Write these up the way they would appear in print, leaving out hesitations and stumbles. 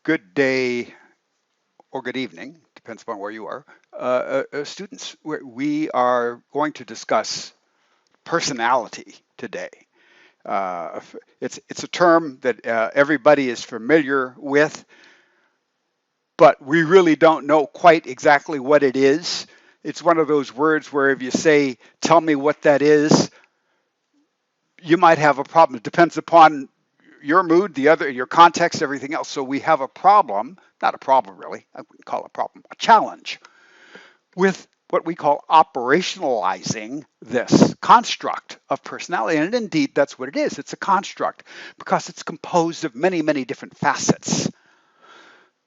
Good day or good evening, depends upon where you are. Students, we are going to discuss personality today. It's a term that everybody is familiar with, but we really don't know quite exactly what it is. It's one of those words where if you say, tell me what that is, you might have a problem. It depends upon your mood, your context, everything else. So we have a problem, not a problem really, I wouldn't call it a problem, a challenge with what we call operationalizing this construct of personality. And indeed, that's what it is. It's a construct because it's composed of many, many different facets.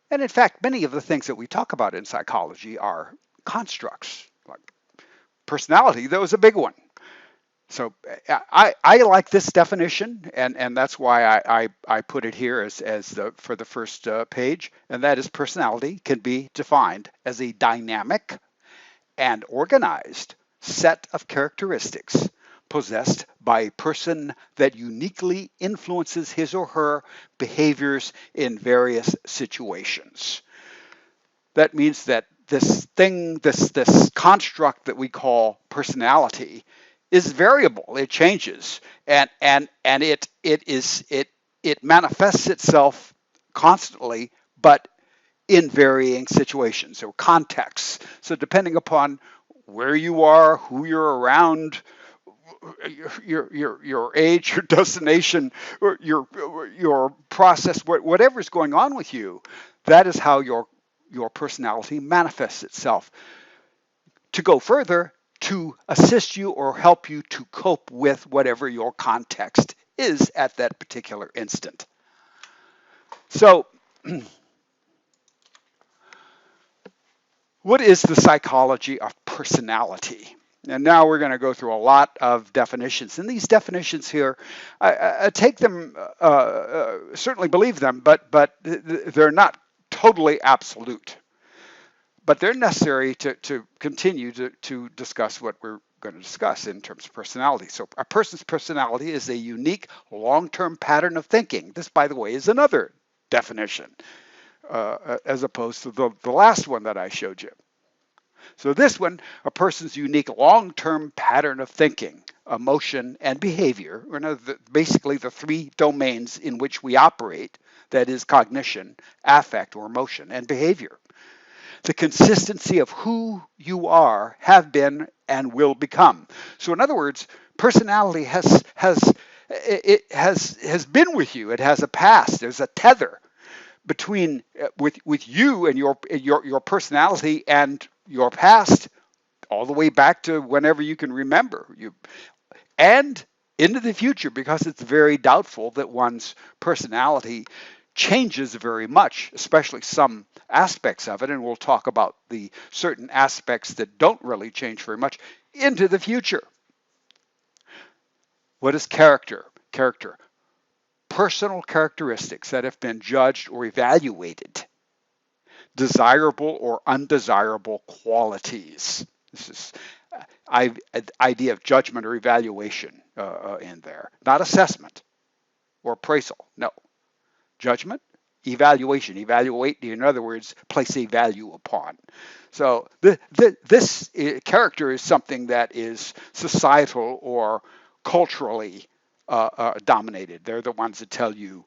And in fact, many of the things that we talk about in psychology are constructs. Like personality, that was a big one. So I like this definition, and that's why I put it here for the first page, and that is personality can be defined as a dynamic and organized set of characteristics possessed by a person that uniquely influences his or her behaviors in various situations. That means that this construct that we call personality is variable. It changes, and it manifests itself constantly, but in varying situations or contexts. So depending upon where you are, who you're around, your age, your destination, or your process, whatever's going on with you, that is how your personality manifests itself. To go further, to assist you or help you to cope with whatever your context is at that particular instant. So, what is the psychology of personality? And now we're going to go through a lot of definitions. And these definitions here, I take them, certainly believe them, but they're not totally absolute. But they're necessary to continue to discuss what we're going to discuss in terms of personality. So a person's personality is a unique long-term pattern of thinking. This, by the way, is another definition as opposed to the last one that I showed you. So this one, a person's unique long-term pattern of thinking, emotion, and behavior, basically the three domains in which we operate, that is cognition, affect or emotion, and behavior. The consistency of who you are, have been, and will become. So in other words, personality has been with you. It has a past. There's a tether between with you and your personality and your past, all the way back to whenever you can remember. And into the future, because it's very doubtful that one's personality changes very much, especially some aspects of it, and we'll talk about the certain aspects that don't really change very much into the future. What is character? Character. Personal characteristics that have been judged or evaluated. Desirable or undesirable qualities. This is idea of judgment or evaluation in there, not assessment or appraisal. No, judgment, evaluation. Evaluate, in other words, place a value upon. So this character is something that is societal or culturally dominated. They're the ones that tell you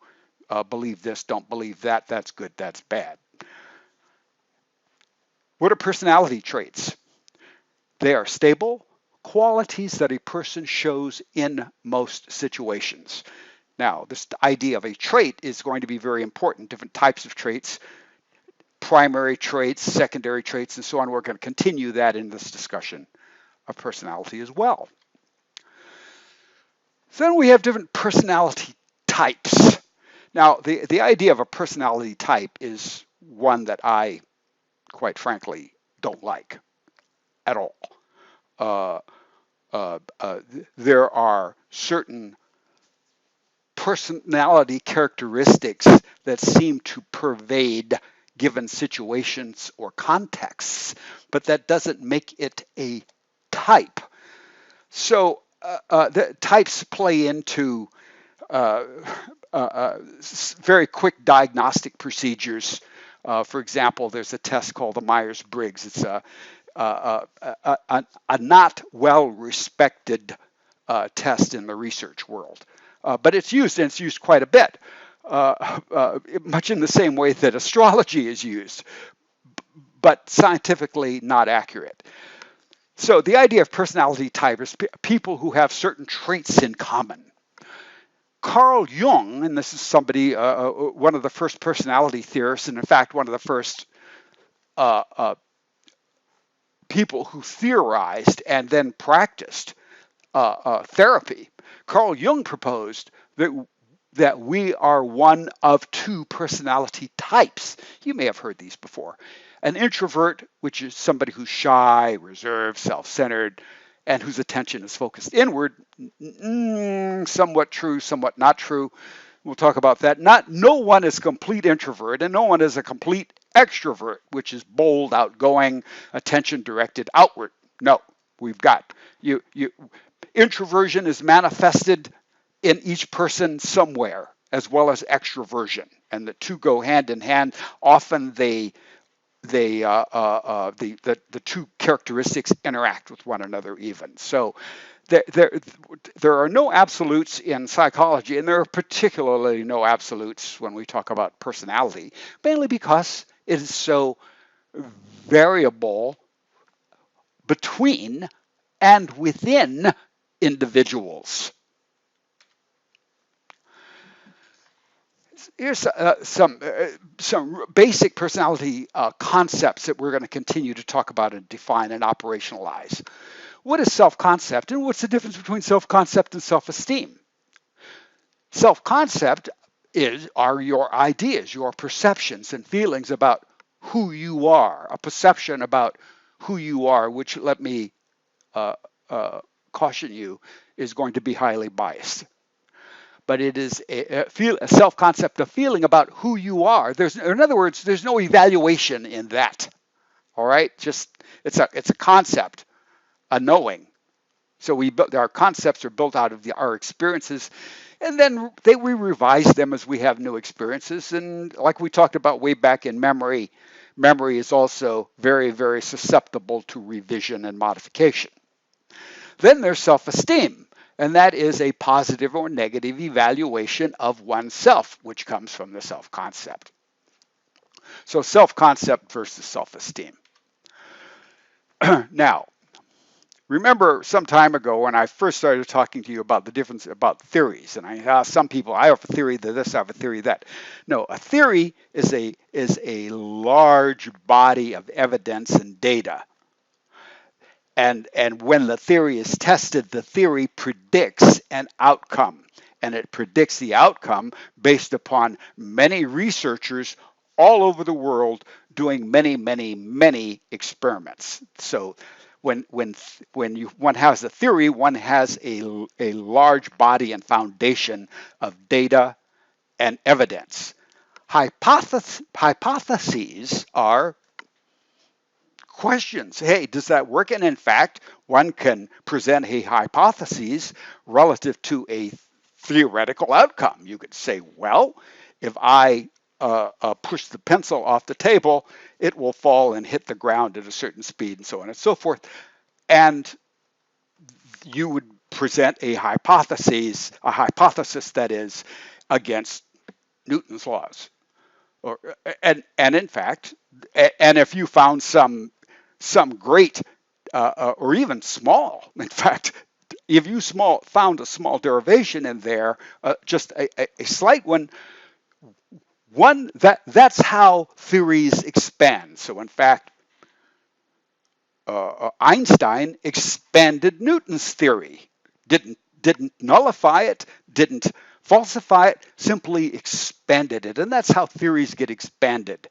believe this, don't believe that, that's good, that's bad. What are personality traits? They are stable qualities that a person shows in most situations. Now, this idea of a trait is going to be very important. Different types of traits, primary traits, secondary traits, and so on. We're going to continue that in this discussion of personality as well. So then we have different personality types. Now, the idea of a personality type is one that I, quite frankly, don't like at all. There are certain personality characteristics that seem to pervade given situations or contexts, but that doesn't make it a type. So the types play into very quick diagnostic procedures. For example, there's a test called the Myers-Briggs. It's a not well respected test in the research world, but it's used, and it's used quite a bit, much in the same way that astrology is used, but scientifically not accurate. So the idea of personality type is people who have certain traits in common. Carl Jung, and this is somebody, one of the first personality theorists, and in fact, one of the first uh, uh, people who theorized and then practiced therapy. Carl Jung proposed that we are one of two personality types. You may have heard these before. An introvert, which is somebody who's shy, reserved, self-centered, and whose attention is focused inward. Somewhat true, somewhat not true. We'll talk about that. No one is a complete introvert, and no one is a complete extrovert, which is bold, outgoing, attention directed outward. No, we've got you. Introversion is manifested in each person somewhere, as well as extroversion, and the two go hand in hand. Often the two characteristics interact with one another even. So there are no absolutes in psychology, and there are particularly no absolutes when we talk about personality, mainly because it is so variable between and within individuals. Here's some basic personality concepts that we're going to continue to talk about and define and operationalize. What is self-concept, and what's the difference between self-concept and self-esteem? Self-concept are your ideas, your perceptions and feelings about who you are, a perception about who you are, which, let me caution you, is going to be highly biased. But it is a self-concept, a feeling about who you are. In other words, there's no evaluation in that. All right, just it's a concept, a knowing. So our concepts are built out of our experiences, and then we revise them as we have new experiences. And like we talked about way back in memory is also very, very susceptible to revision and modification. Then there's self-esteem, and that is a positive or negative evaluation of oneself, which comes from the self-concept. So self-concept versus self-esteem. Now, remember some time ago when I first started talking to you about the difference about theories, and I asked some people, I have a theory that this, I have a theory that. No, a theory is a large body of evidence and data. And when the theory is tested, the theory predicts an outcome, and it predicts the outcome based upon many researchers all over the world doing many, many, many experiments. So when one has a theory, one has a large body and foundation of data and evidence. Hypotheses are questions. Hey, does that work? And in fact, one can present a hypothesis relative to a theoretical outcome. You could say, well, if I push the pencil off the table, it will fall and hit the ground at a certain speed, and so on and so forth. And you would present a hypothesis that is against Newton's laws. And in fact, and if you found some great or even small, in fact, if you found a small derivation in there, just a slight one, that's how theories expand. So in fact, Einstein expanded Newton's theory, didn't nullify it, didn't falsify it, simply expanded it, and that's how theories get expanded.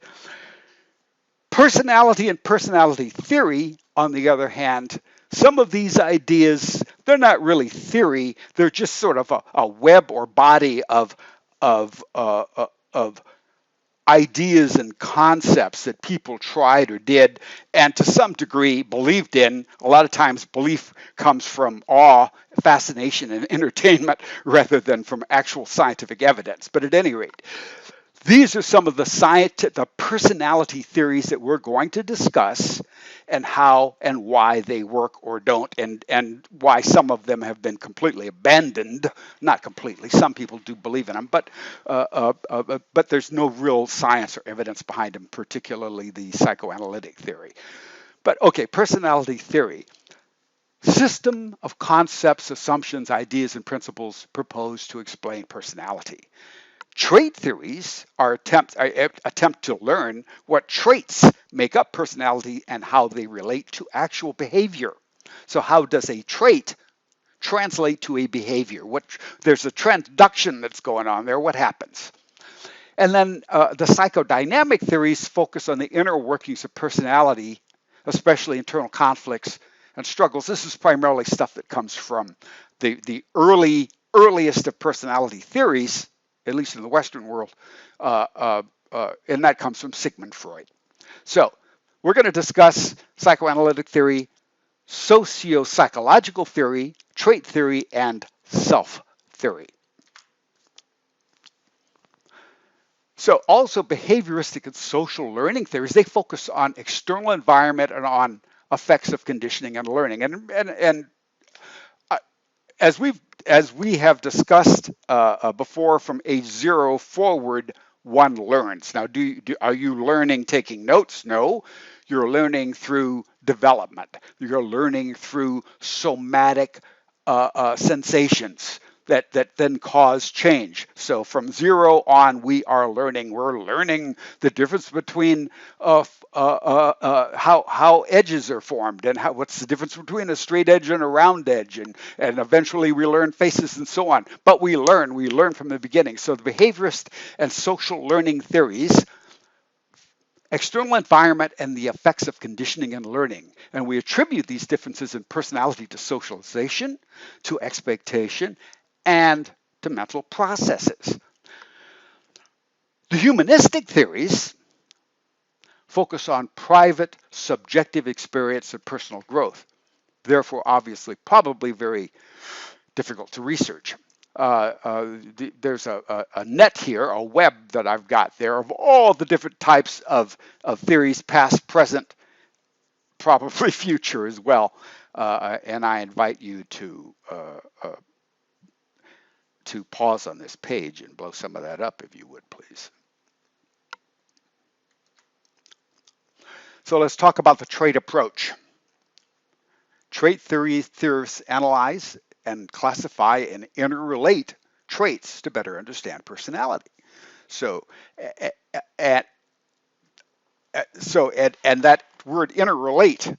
Personality and personality theory, on the other hand, some of these ideas, they're not really theory, they're just sort of a web or body of ideas and concepts that people tried or did, and to some degree believed in. A lot of times belief comes from awe, fascination, and entertainment rather than from actual scientific evidence. But at any rate, these are some of the personality theories that we're going to discuss, and how and why they work or don't, and why some of them have been completely abandoned. Not completely. Some people do believe in them, but there's no real science or evidence behind them, particularly the psychoanalytic theory. But okay, personality theory. System of concepts, assumptions, ideas, and principles proposed to explain personality. Trait theories attempt to learn what traits make up personality and how they relate to actual behavior. So how does a trait translate to a behavior? There's a transduction that's going on there. What happens? And then the psychodynamic theories focus on the inner workings of personality, especially internal conflicts and struggles. This is primarily stuff that comes from the earliest of personality theories, at least in the Western world, and that comes from Sigmund Freud. So we're going to discuss psychoanalytic theory, socio-psychological theory, trait theory, and self theory. So also behavioristic and social learning theories, they focus on external environment and on effects of conditioning and learning. And as we have discussed before, from age 0 forward, one learns. Now, are you learning taking notes? No, you're learning through development. You're learning through somatic sensations that then cause change. So from 0 on, we're learning the difference between how edges are formed, and what's the difference between a straight edge and a round edge, and eventually we learn faces and so on. But we learn from the beginning. So the behaviorist and social learning theories, external environment and the effects of conditioning and learning. And we attribute these differences in personality to socialization, to expectation, and to mental processes. The humanistic theories focus on private, subjective experience and personal growth. Therefore, obviously, probably very difficult to research. There's a net here, a web that I've got there of all the different types of theories, past, present, probably future as well. And I invite you to pause on this page and blow some of that up, if you would, please. So let's talk about the trait approach. Trait theorists analyze and classify and interrelate traits to better understand personality. So, and that word interrelate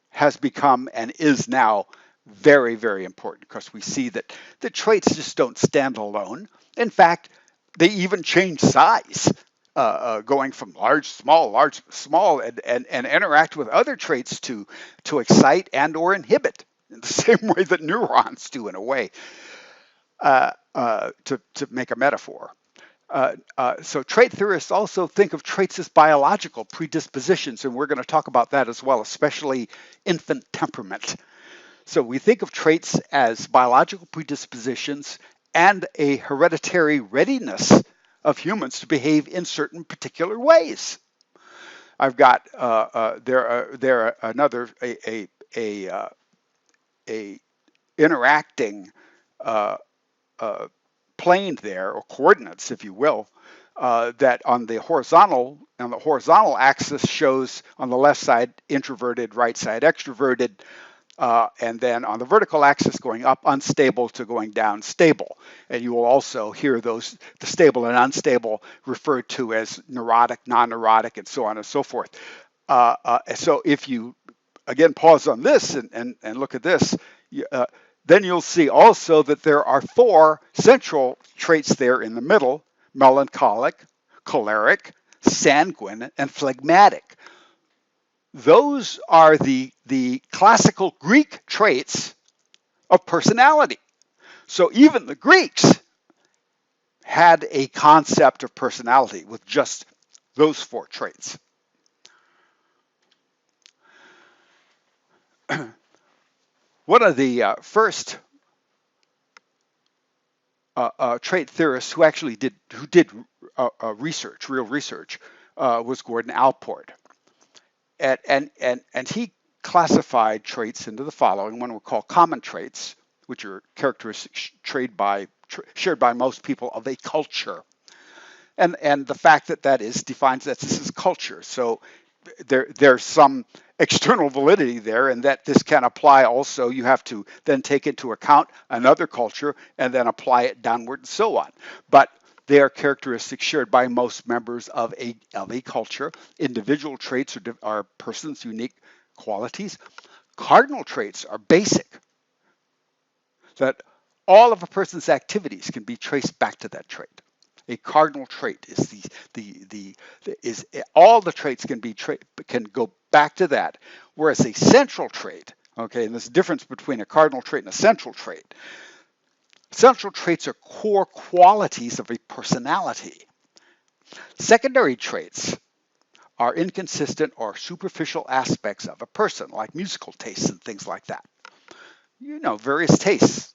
has become and is now very, very important, because we see that the traits just don't stand alone. In fact, they even change size, going from large, small, and interact with other traits to excite and or inhibit in the same way that neurons do, in a way, to make a metaphor. So trait theorists also think of traits as biological predispositions, and we're going to talk about that as well, especially infant temperament. So we think of traits as biological predispositions and a hereditary readiness of humans to behave in certain particular ways. I've got another interacting plane there, or coordinates, if you will, that on the horizontal axis shows on the left side introverted, right side extroverted, and then on the vertical axis going up unstable to going down stable. And you will also hear the stable and unstable referred to as neurotic, non-neurotic, and so on and so forth. So if you again pause on this and look at this, then you'll see also that there are 4 central traits there in the middle: melancholic, choleric, sanguine, and phlegmatic. Those are the classical Greek traits of personality. So even the Greeks had a concept of personality with just those four traits. One of the first trait theorists who actually did research, real research, was Gordon Allport, and he classified traits into the following: one we call common traits, which are characteristics shared by most people of a culture, and the fact that that is defines that this is culture. So there's some external validity there, and that this can apply also. You have to then take into account another culture and then apply it downward and so on. But they are characteristics shared by most members of a culture. Individual traits are persons' unique qualities. Cardinal traits are basic, that all of a person's activities can be traced back to that trait. A cardinal trait is all the traits can go back to that, whereas a central trait, okay, and there's a difference between a cardinal trait and a central trait. Central traits are core qualities of a personality. Secondary traits are inconsistent or superficial aspects of a person, like musical tastes and things like that. You know, various tastes,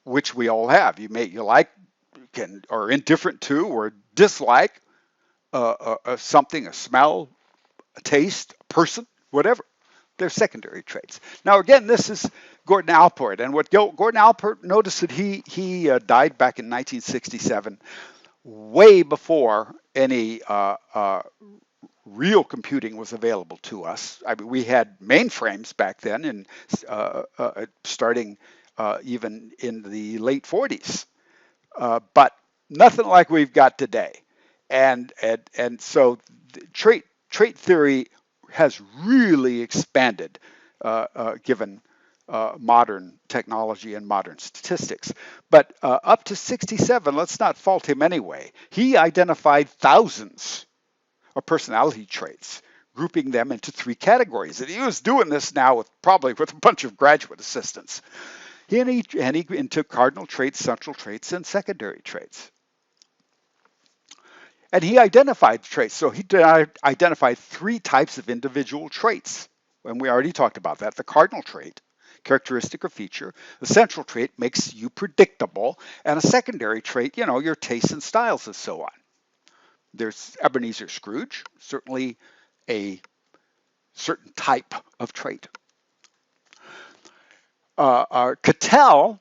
which we all have. You like, are indifferent to, or dislike something, a smell, a taste, a person, whatever. They're secondary traits. Now, again, this is Gordon Allport, and what Gordon Allport noticed that he died back in 1967, way before any real computing was available to us. I mean, we had mainframes back then, and starting even in the late 40s, but nothing like we've got today. And so trait theory has really expanded given modern technology and modern statistics. But up to 67, let's not fault him anyway. He identified thousands of personality traits, grouping them into three categories. And he was doing this now probably with a bunch of graduate assistants. He into cardinal traits, central traits, and secondary traits. And he identified traits. So he identified three types of individual traits. And we already talked about that. The cardinal trait, characteristic or feature. The central trait makes you predictable. And a secondary trait, your tastes and styles and so on. There's Ebenezer Scrooge, certainly a certain type of trait. Cattell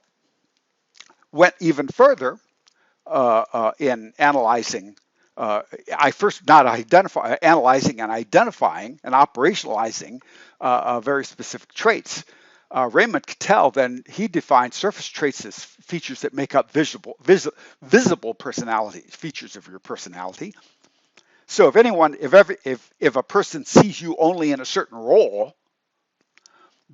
went even further in analyzing. Analyzing and identifying and operationalizing very specific traits. Raymond Cattell, then, he defined surface traits as features that make up visible personalities, features of your personality. So if a person sees you only in a certain role,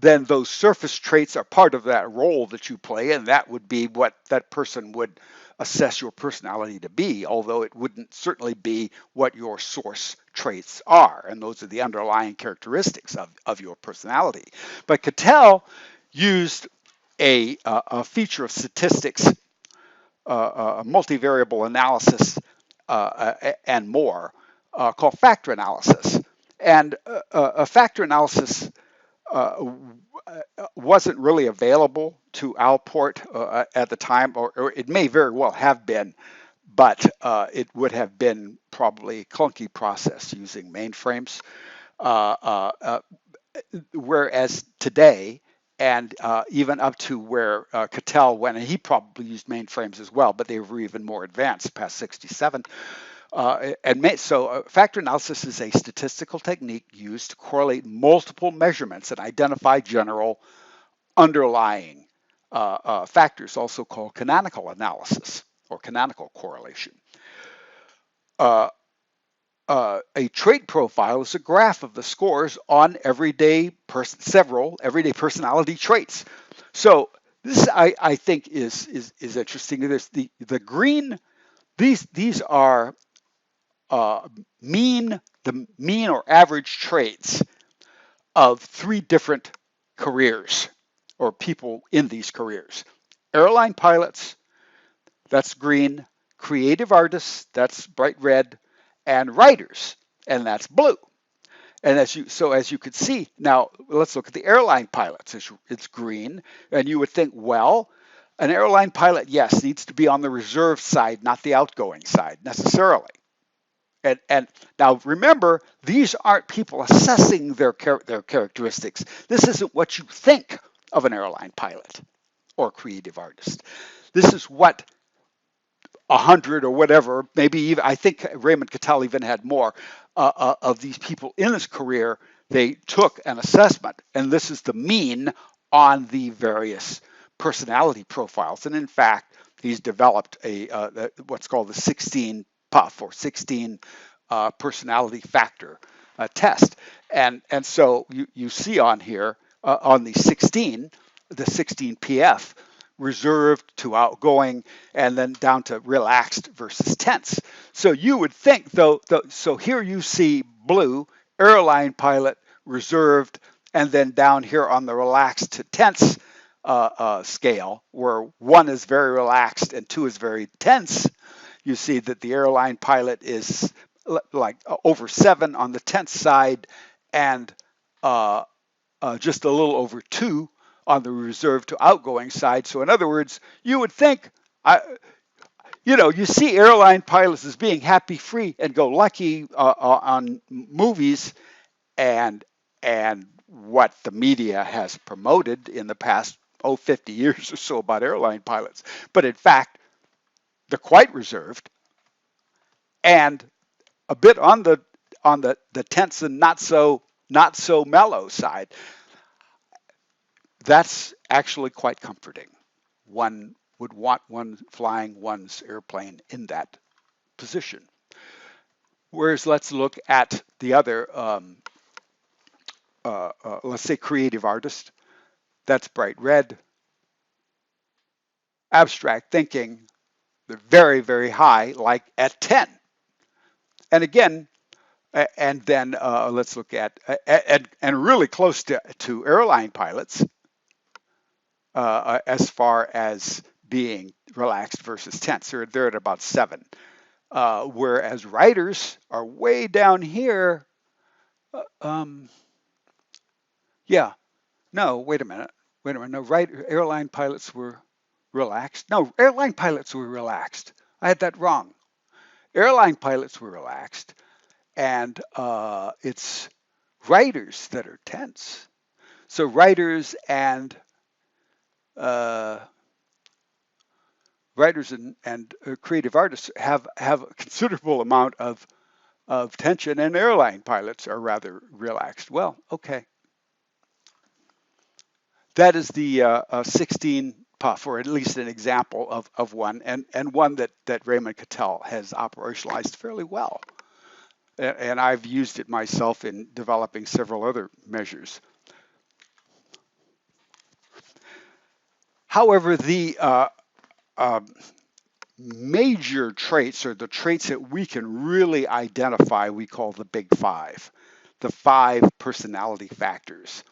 then those surface traits are part of that role that you play, and that would be what that person would assess your personality to be, although it wouldn't certainly be what your source traits are, and those are the underlying characteristics of your personality. But Cattell used a feature of statistics, a multivariable analysis, and more, called factor analysis. And a factor analysis wasn't really available to Allport at the time, or it may very well have been, but it would have been probably a clunky process using mainframes. Whereas today, and even up to where Cattell went, and he probably used mainframes as well, but they were even more advanced past 67. So factor analysis is a statistical technique used to correlate multiple measurements and identify general underlying factors, also called canonical analysis or canonical correlation. A trait profile is a graph of the scores on several everyday personality traits. So this, I think, is interesting. There's the green. These are the mean or average traits of three different careers or people in these careers. Airline pilots, that's green. Creative artists, that's bright red. and writers, and that's blue. And as you could see, now let's look at the airline pilots. It's green, and you would think, well, an airline pilot, yes, needs to be on the reserve side, not the outgoing side necessarily. And now remember, these aren't people assessing their characteristics. This isn't what you think of an airline pilot or creative artist. This is what 100 or whatever, maybe even, I think Raymond Cattell even had more of these people in his career. They took an assessment, and this is the mean on the various personality profiles. And in fact, he's developed what's called the 16 puff or 16 personality factor test. And so you see on here on the 16 PF, reserved to outgoing, and then down to relaxed versus tense. So you would think, so here you see blue, airline pilot, reserved, and then down here on the relaxed to tense scale, where 1 is very relaxed and 2 is very tense, you see that the airline pilot is like over 7 on the tense side, and just a little over 2 on the reserved to outgoing side. So in other words, you would think, you see airline pilots as being happy, free, and go lucky on movies, and what the media has promoted in the past 50 years or so about airline pilots. But in fact, they're quite reserved and a bit on the tense and not so mellow side. That's actually quite comforting. One would want one flying one's airplane in that position. Whereas let's look at the other, let's say creative artist. That's bright red. Abstract thinking, they're very, very high, like at 10. And again, and then let's look at, and really close to airline pilots, as far as being relaxed versus tense. They're at about 7. Whereas writers are way down here. Yeah, no, wait a minute. No, airline pilots were relaxed. No, airline pilots were relaxed. I had that wrong. Airline pilots were relaxed, and it's writers that are tense. So writers and creative artists have a considerable amount of tension, and airline pilots are rather relaxed. Well, okay. That is the 16 puff, or at least an example of one, and one that Raymond Cattell has operationalized fairly well. And I've used it myself in developing several other measures. However, the major traits, or the traits that we can really identify, we call the big 5, the 5 personality factors.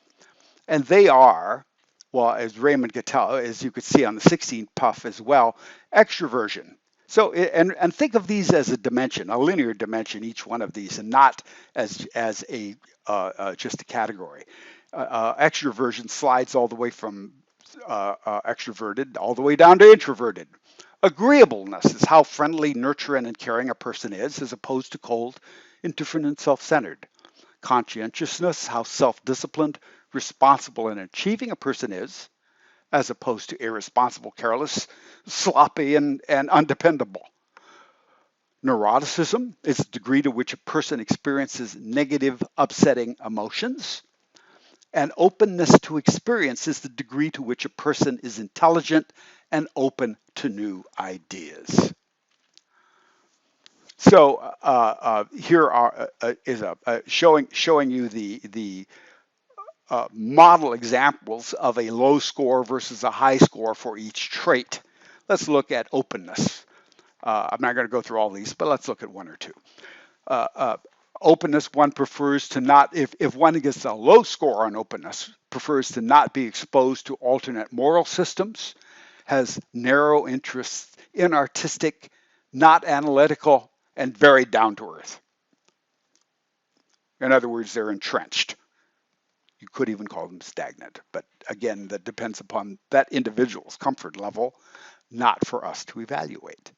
And they are, well, as Raymond Cattell, as you could see on the 16 puff as well, extroversion. So, and think of these as a dimension, a linear dimension, each one of these, and not as a just a category. Extroversion slides all the way from extroverted all the way down to introverted. Agreeableness is how friendly, nurturing, and caring a person is, as opposed to cold, indifferent, and self-centered. Conscientiousness, how self-disciplined, responsible, and achieving a person is, as opposed to irresponsible, careless, sloppy, and undependable. Neuroticism is the degree to which a person experiences negative, upsetting emotions. And openness to experience is the degree to which a person is intelligent and open to new ideas. So here is showing you the model examples of a low score versus a high score for each trait. Let's look at openness. I'm not going to go through all these, but let's look at 1 or 2. Openness, one prefers to not, if one gets a low score on openness, prefers to not be exposed to alternate moral systems, has narrow interests, inartistic, not analytical, and very down to earth. In other words, they're entrenched. You could even call them stagnant. But again, that depends upon that individual's comfort level, not for us to evaluate.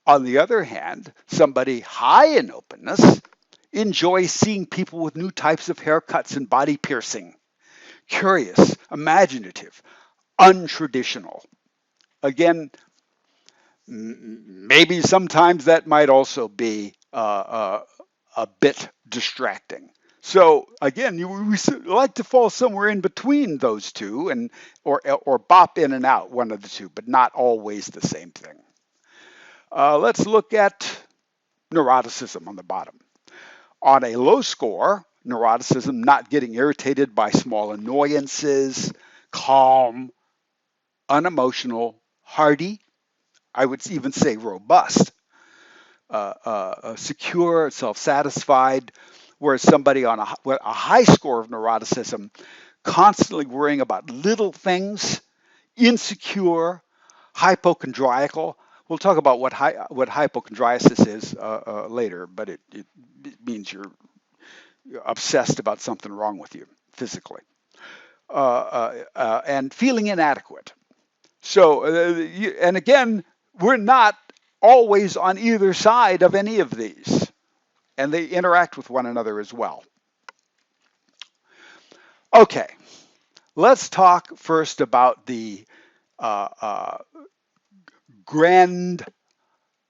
On the other hand, somebody high in openness enjoys seeing people with new types of haircuts and body piercing, curious, imaginative, untraditional. Again, maybe sometimes that might also be a bit distracting. So again, we like to fall somewhere in between those two, and or bop in and out one of the two, but not always the same thing. Let's look at neuroticism on the bottom. On a low score, neuroticism, not getting irritated by small annoyances, calm, unemotional, hardy, I would even say robust, secure, self-satisfied, whereas somebody on a high score of neuroticism, constantly worrying about little things, insecure, hypochondriacal. We'll talk about what hypochondriasis is later, but it means you're obsessed about something wrong with you physically, and feeling inadequate. So, and again, we're not always on either side of any of these, and they interact with one another as well. Okay, let's talk first about the uh, uh, grand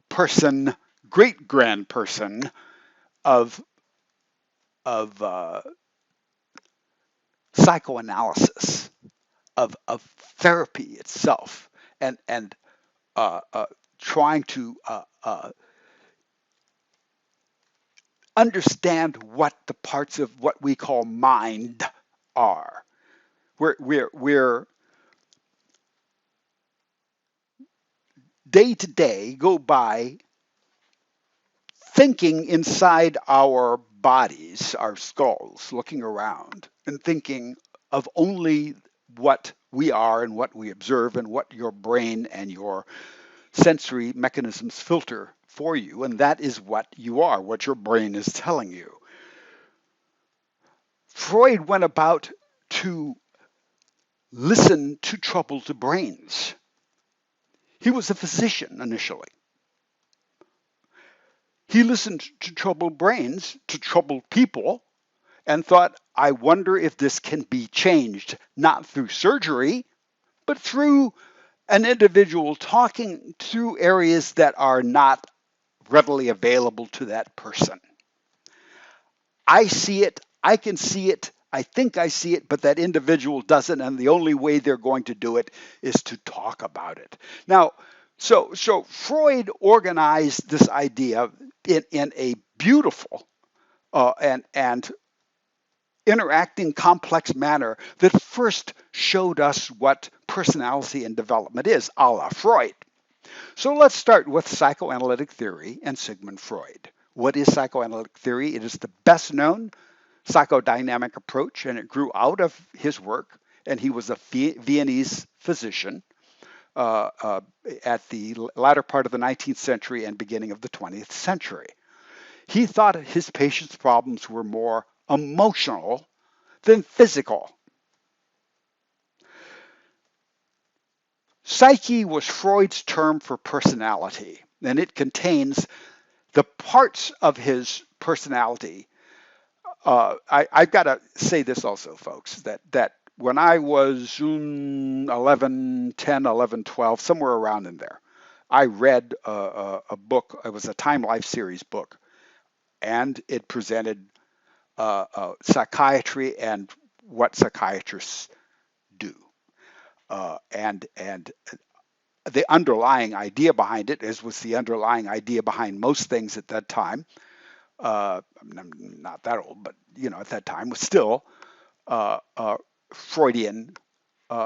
person, great grand person of of psychoanalysis, of therapy itself, and trying to understand what the parts of what we call mind are. We're day to day go by thinking inside our bodies, our skulls, looking around and thinking of only what we are and what we observe and what your brain and your sensory mechanisms filter for you. And that is what you are, what your brain is telling you. Freud went about to listen to troubled brains. He was a physician initially. He listened to troubled brains, to troubled people, and thought, I wonder if this can be changed, not through surgery, but through an individual talking through areas that are not readily available to that person. I see it, I can see it, I think I see it, but that individual doesn't, and the only way they're going to do it is to talk about it. Now, so Freud organized this idea in a beautiful and interacting complex manner that first showed us what personality and development is, a la Freud. So let's start with psychoanalytic theory and Sigmund Freud. What is psychoanalytic theory? It is the best known psychodynamic approach, and it grew out of his work. And he was a Viennese physician at the latter part of the 19th century and beginning of the 20th century. He thought his patients' problems were more emotional than physical. Psyche was Freud's term for personality, and it contains the parts of his personality. I've got to say this also, folks, that when I was 11, 10, 11, 12, somewhere around in there, I read a book. It was a Time Life series book, and it presented psychiatry and what psychiatrists do. And the underlying idea behind it, as was the underlying idea behind most things at that time, I'm not that old, but at that time was still Freudian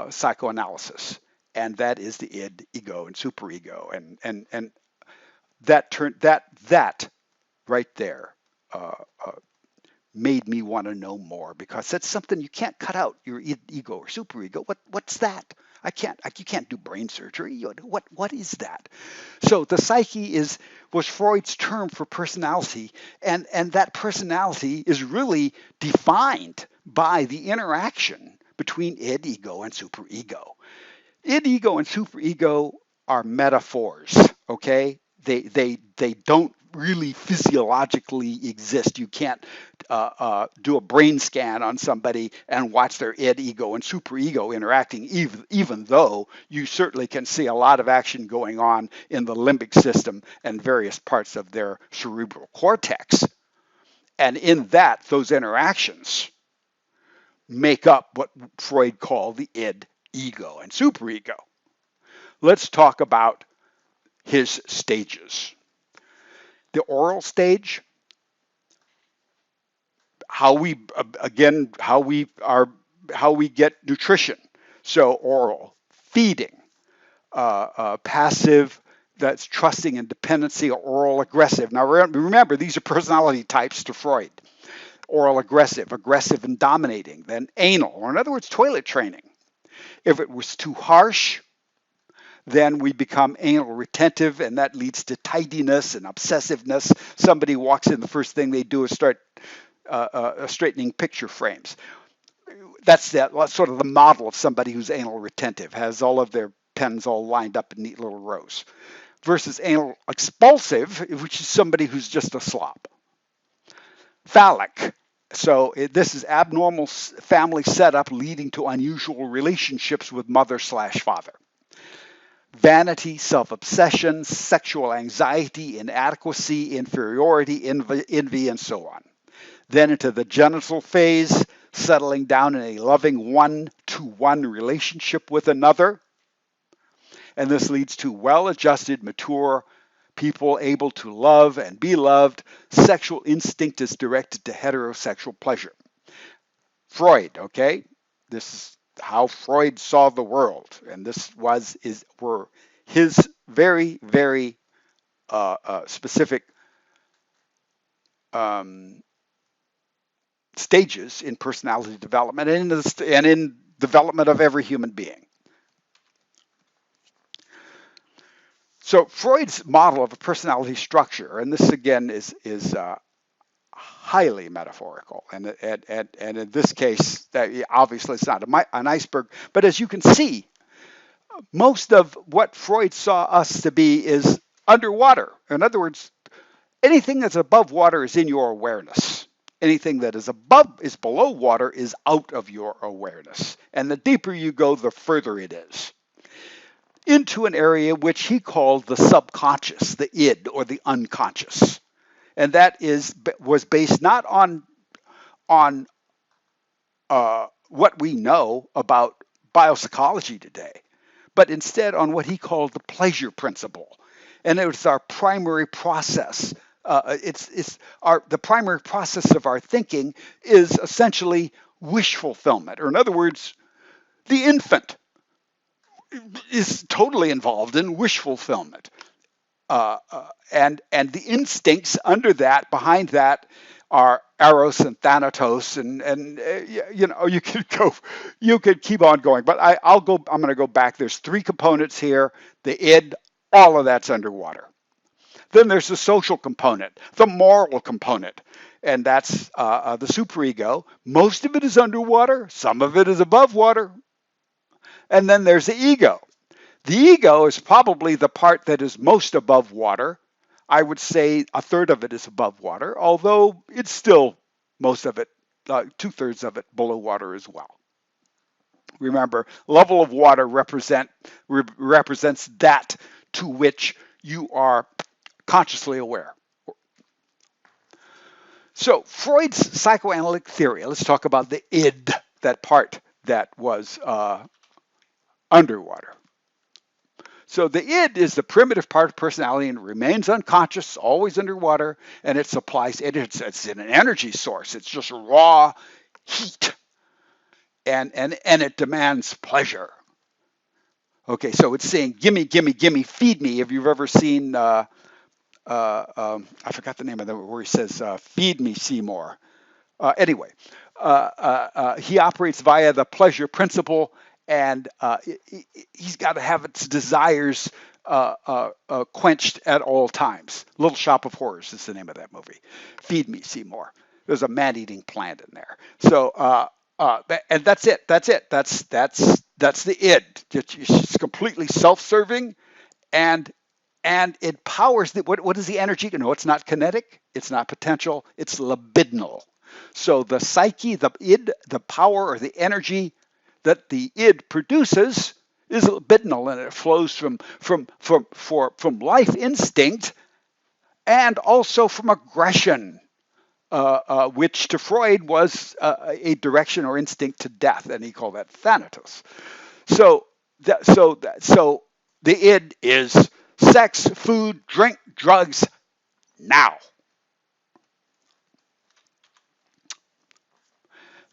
psychoanalysis, and that is the id, ego, and superego, and that right there made me want to know more, because that's something you can't cut out, your ego or superego. What's that? You can't do brain surgery. What is that? So the psyche was Freud's term for personality, and that personality is really defined by the interaction between id, ego, and superego. Id, ego, and superego are metaphors. Okay, they don't really physiologically exist. You can't do a brain scan on somebody and watch their id, ego, and superego interacting, even though you certainly can see a lot of action going on in the limbic system and various parts of their cerebral cortex. And in that, those interactions make up what Freud called the id, ego, and superego. Let's talk about his stages. The oral stage, how we again how we get nutrition. So oral, feeding, passive, that's trusting and dependency, oral aggressive. Now remember, these are personality types to Freud. Oral aggressive, aggressive and dominating. Then anal, or in other words, toilet training. If it was too harsh, then we become anal retentive, and that leads to tidiness and obsessiveness. Somebody walks in, the first thing they do is start straightening picture frames. That's sort of the model of somebody who's anal retentive, has all of their pens all lined up in neat little rows, versus anal expulsive, which is somebody who's just a slob. Phallic. So this is abnormal family setup leading to unusual relationships with mother/father. Vanity, self-obsession, sexual anxiety, inadequacy, inferiority, envy, and so on. Then into the genital phase, settling down in a loving one-to-one relationship with another. And this leads to well-adjusted, mature people able to love and be loved. Sexual instinct is directed to heterosexual pleasure. Freud, okay? This is how Freud saw the world, and this were his very, very specific stages in personality development and in development of every human being. So Freud's model of a personality structure, and this again is highly metaphorical, and in this case, obviously it's not an iceberg, but as you can see, most of what Freud saw us to be is underwater. In other words, anything that's above water is in your awareness. Anything that is below water is out of your awareness. And the deeper you go, the further it is. Into an area which he called the subconscious, the id, or the unconscious. And that was based not on what we know about biopsychology today, but instead on what he called the pleasure principle. And it was our primary process. The primary process of our thinking is essentially wish fulfillment, or in other words, the infant is totally involved in wish fulfillment, and the instincts under that, behind that, are eros and thanatos, and you could keep on going, but I'm going to go back. There's three components here: the id, all of that's underwater. Then there's the social component, the moral component, and that's the superego. Most of it is underwater, some of it is above water. And then there's the ego. The ego is probably the part that is most above water. I would say a third of it is above water, although it's still most of it, 2/3 of it below water as well. Remember, level of water represents that to which you are consciously aware. So Freud's psychoanalytic theory, let's talk about the id, that part that was underwater. So the id is the primitive part of personality and remains unconscious, always underwater, and it supplies it's an energy source. It's just raw heat, and it demands pleasure. Okay, so it's saying, gimme, gimme, gimme, feed me. If you've ever seen, I forgot the name of the where he says, feed me, Seymour. Anyway, he operates via the pleasure principle, and he's got to have its desires quenched at all times. Little Shop of Horrors is the name of that movie. Feed Me, Seymour. There's a man-eating plant in there. So, and that's it. That's it. That's the id. It's completely self-serving, and it powers the, what is the energy? No, it's not kinetic. It's not potential. It's libidinal. So the psyche, the id, the power or the energy that the id produces is libidinal, and it flows from life instinct and also from aggression, which to Freud was a direction or instinct to death, and he called that thanatos. So, so the id is sex, food, drink, drugs, now.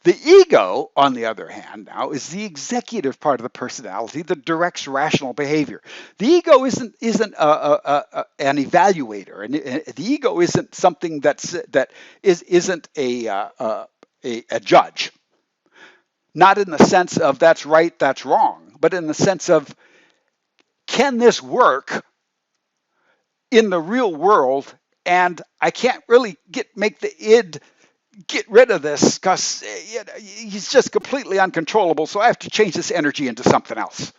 The ego, on the other hand, now is the executive part of the personality that directs rational behavior. The ego isn't an evaluator, and the ego isn't something that isn't a judge. Not in the sense of that's right, that's wrong, but in the sense of can this work in the real world? And I can't really make the id get rid of this because he's just completely uncontrollable. So I have to change this energy into something else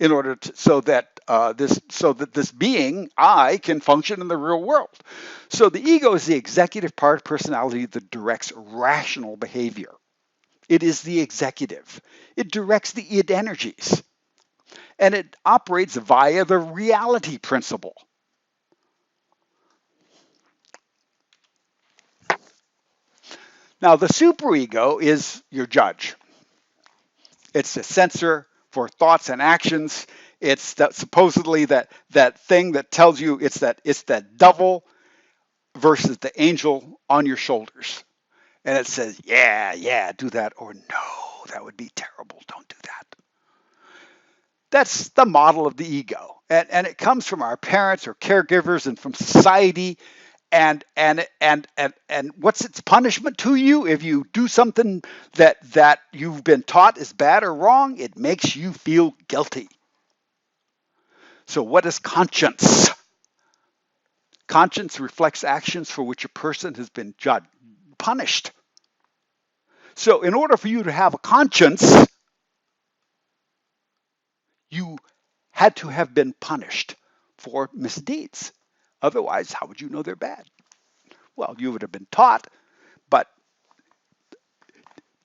in order to, so that this being I can function in the real world. So the ego is the executive part of personality that directs rational behavior. It is the executive. It directs the id energies, and it operates via the reality principle. Now, the superego is your judge. It's a censor for thoughts and actions. It's supposedly that thing that tells you it's that devil versus the angel on your shoulders. And it says, yeah, do that, or no, that would be terrible. Don't do that. That's the model of the ego. And it comes from our parents or caregivers and from society. And what's its punishment to you if you do something that you've been taught is bad or wrong? It makes you feel guilty. So what is conscience? Conscience reflects actions for which a person has been punished. So in order for you to have a conscience, you had to have been punished for misdeeds. Otherwise, how would you know they're bad? Well, you would have been taught, but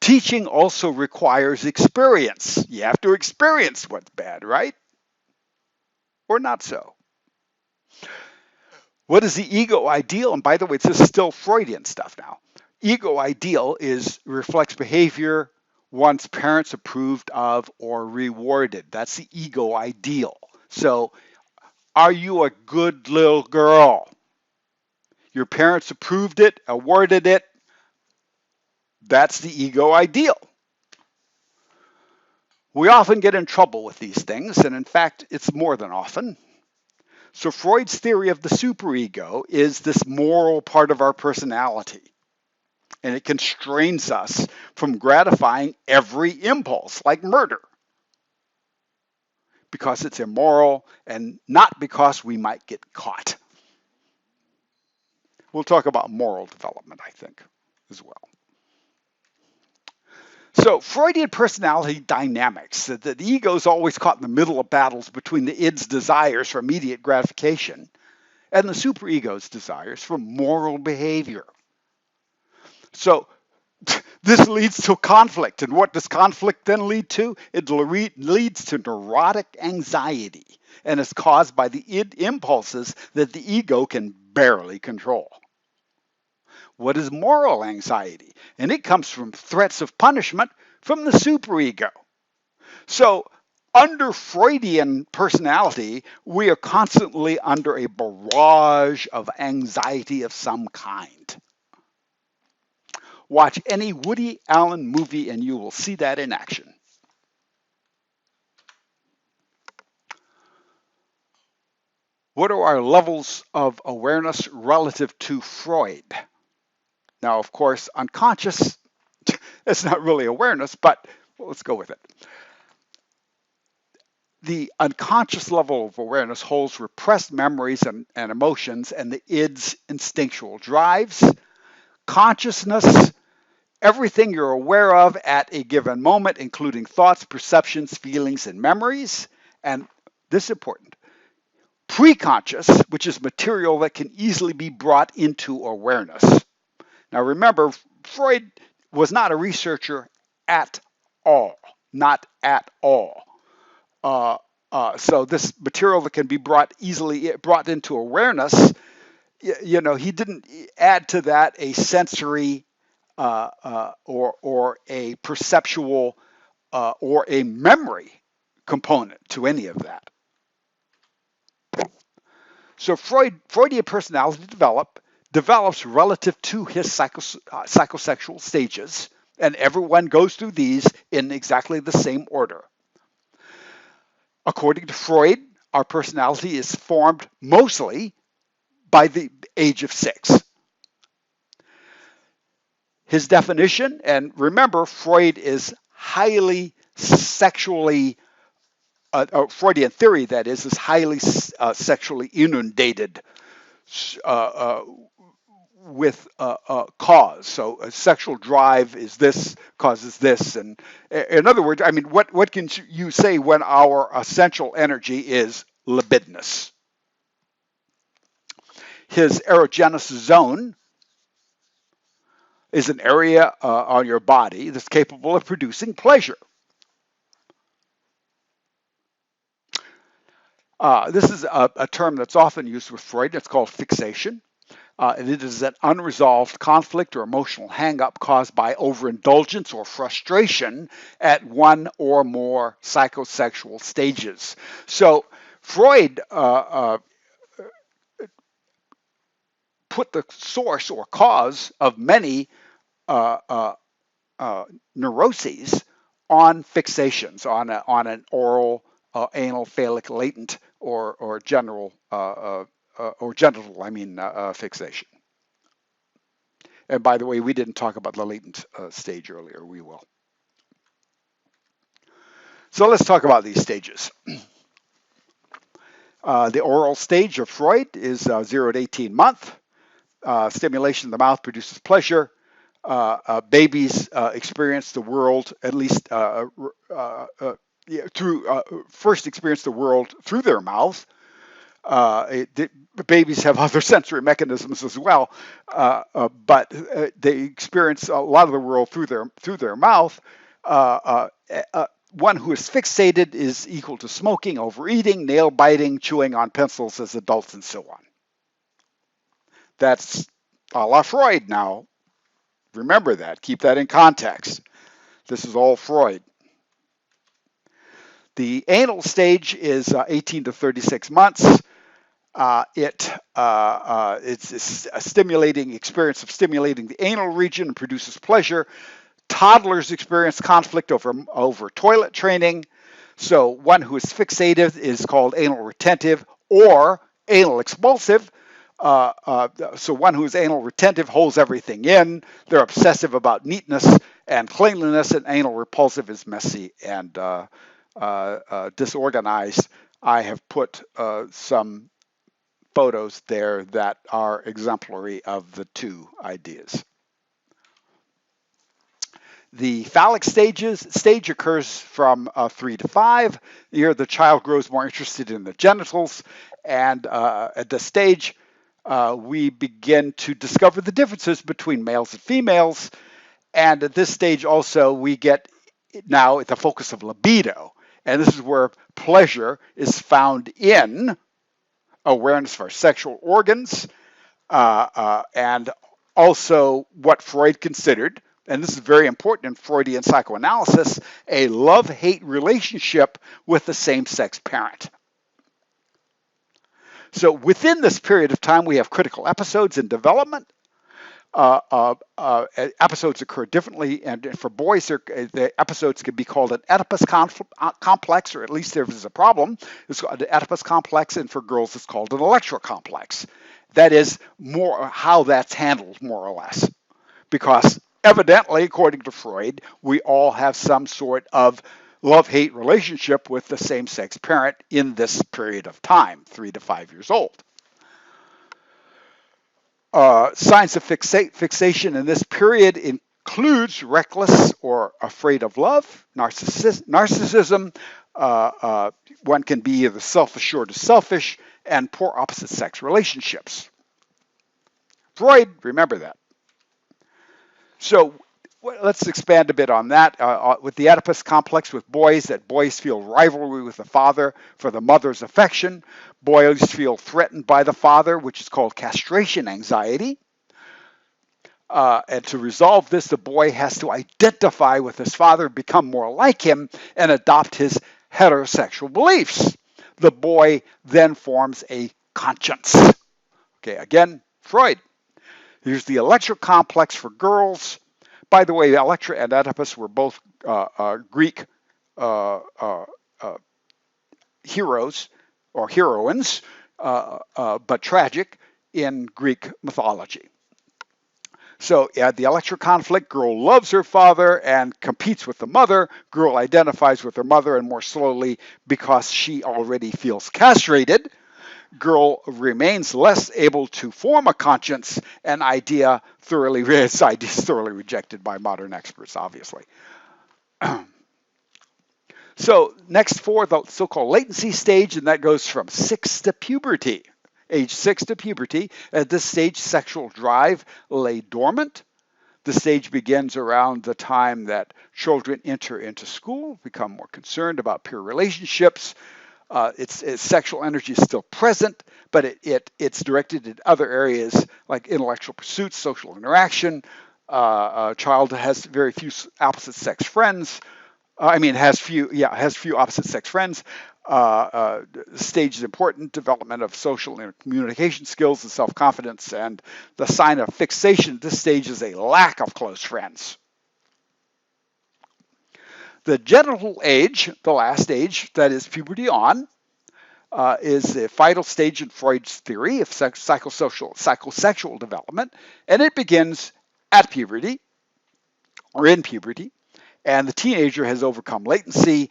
teaching also requires experience. You have to experience what's bad, right? Or not so. What is the ego ideal? And by the way, this is still Freudian stuff now. Ego ideal reflects behavior one's parents approved of or rewarded. That's the ego ideal. So, are you a good little girl? Your parents approved it, awarded it. That's the ego ideal. We often get in trouble with these things, and in fact, it's more than often. So Freud's theory of the superego is this moral part of our personality, and it constrains us from gratifying every impulse, like murder, because it's immoral and not because we might get caught. We'll talk about moral development, I think, as well. So Freudian personality dynamics, the ego is always caught in the middle of battles between the id's desires for immediate gratification and the superego's desires for moral behavior. So this leads to conflict. And what does conflict then lead to? It leads to neurotic anxiety and is caused by the id impulses that the ego can barely control. What is moral anxiety? And it comes from threats of punishment from the superego. So under Freudian personality, we are constantly under a barrage of anxiety of some kind. Watch any Woody Allen movie and you will see that in action. What are our levels of awareness relative to Freud? Now, of course, unconscious, it's not really awareness, but let's go with it. The unconscious level of awareness holds repressed memories and emotions and the id's instinctual drives. Consciousness, everything you're aware of at a given moment, including thoughts, perceptions, feelings, and memories. And this is important. Preconscious, which is material that can easily be brought into awareness. Now remember, Freud was not a researcher at all, not at all. Uh, so this material that can be easily brought into awareness, he didn't add to that a sensory or a perceptual or a memory component to any of that. So Freudian personality develops relative to his psychosexual stages, and everyone goes through these in exactly the same order. According to Freud, our personality is formed mostly by the age of 6. His definition, and remember, Freud is highly sexually, Freudian theory that is highly sexually inundated with cause. So a sexual drive is this, causes this. And in other words, I mean, what can you say when our essential energy is libidinous? His erogenesis zone is an area on your body that's capable of producing pleasure. This is a term that's often used with Freud. It's called fixation. And it is an unresolved conflict or emotional hang-up caused by overindulgence or frustration at one or more psychosexual stages. So Freud put the source or cause of many neuroses on fixations, on an oral, anal, phallic, latent, or general or genital, fixation. And by the way, we didn't talk about the latent stage earlier. We will. So let's talk about these stages. The oral stage of Freud is 0 to 18 months. Stimulation of the mouth produces pleasure. Babies experience the world, at least first experience the world through their mouth. Babies have other sensory mechanisms as well, but they experience a lot of the world through their mouth. One who is fixated is equal to smoking, overeating, nail biting, chewing on pencils as adults, and so on. That's a la Freud now. Remember that. Keep that in context. This is all Freud. The anal stage is 18 to 36 months. It's a stimulating experience of stimulating the anal region and produces pleasure. Toddlers experience conflict over toilet training. So one who is fixated is called anal retentive or anal expulsive. So one who is anal retentive holds everything in. They're obsessive about neatness and cleanliness, and anal repulsive is messy and disorganized. I have put some photos there that are exemplary of the two ideas. The phallic stage occurs from 3 to 5. Here, the child grows more interested in the genitals, and at this stage, we begin to discover the differences between males and females. And at this stage, also, we get now at the focus of libido, and this is where pleasure is found in awareness of our sexual organs, and also what Freud considered, and this is very important in Freudian psychoanalysis, a love-hate relationship with the same-sex parent. So within this period of time, we have critical episodes in development. Episodes occur differently, and for boys, the episodes can be called an Oedipus complex, or at least there is a problem. It's called an Oedipus complex, and for girls, it's called an Electra complex. That is more how that's handled, more or less, because evidently, according to Freud, we all have some sort of love-hate relationship with the same-sex parent in this period of time, 3 to 5 years old. Signs of fixation in this period includes reckless or afraid of love, narcissism. One can be either self-assured or selfish, and poor opposite-sex relationships. Freud, remember that. So let's expand a bit on that. With the Oedipus complex with boys, that boys feel rivalry with the father for the mother's affection. Boys feel threatened by the father, which is called castration anxiety. And to resolve this, the boy has to identify with his father, become more like him, and adopt his heterosexual beliefs. The boy then forms a conscience. Okay, again, Freud. Here's the Electra complex for girls. By the way, Electra and Oedipus were both Greek heroes or heroines, but tragic in Greek mythology. So at the Electra conflict, girl loves her father and competes with the mother. Girl identifies with her mother, and more slowly, because she already feels castrated, girl remains less able to form a conscience, an idea thoroughly rejected by modern experts, obviously. So next for the so-called latency stage, and that goes from 6 to puberty. Age 6 to puberty. At this stage, sexual drive lay dormant. The stage begins around the time that children enter into school, become more concerned about peer relationships. Its sexual energy is still present, but it's directed at other areas like intellectual pursuits, social interaction. A child has very few opposite sex friends. Has few opposite sex friends. Stage is important, development of social and communication skills and self-confidence, and the sign of fixation at this stage is a lack of close friends. The genital age, the last age, that is puberty on, is the vital stage in Freud's theory of psychosexual development, and it begins at puberty or in puberty, and the teenager has overcome latency,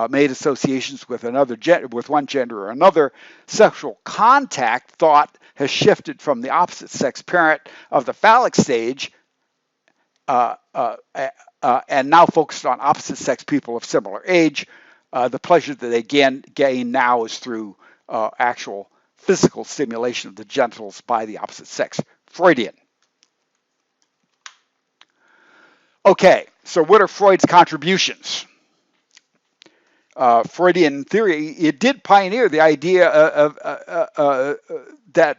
made associations with with one gender or another. Sexual contact thought has shifted from the opposite sex parent of the phallic stage and now focused on opposite sex people of similar age. The pleasure that they gain now is through actual physical stimulation of the genitals by the opposite sex. Freudian. Okay, so what are Freud's contributions? Freudian theory, it did pioneer the idea that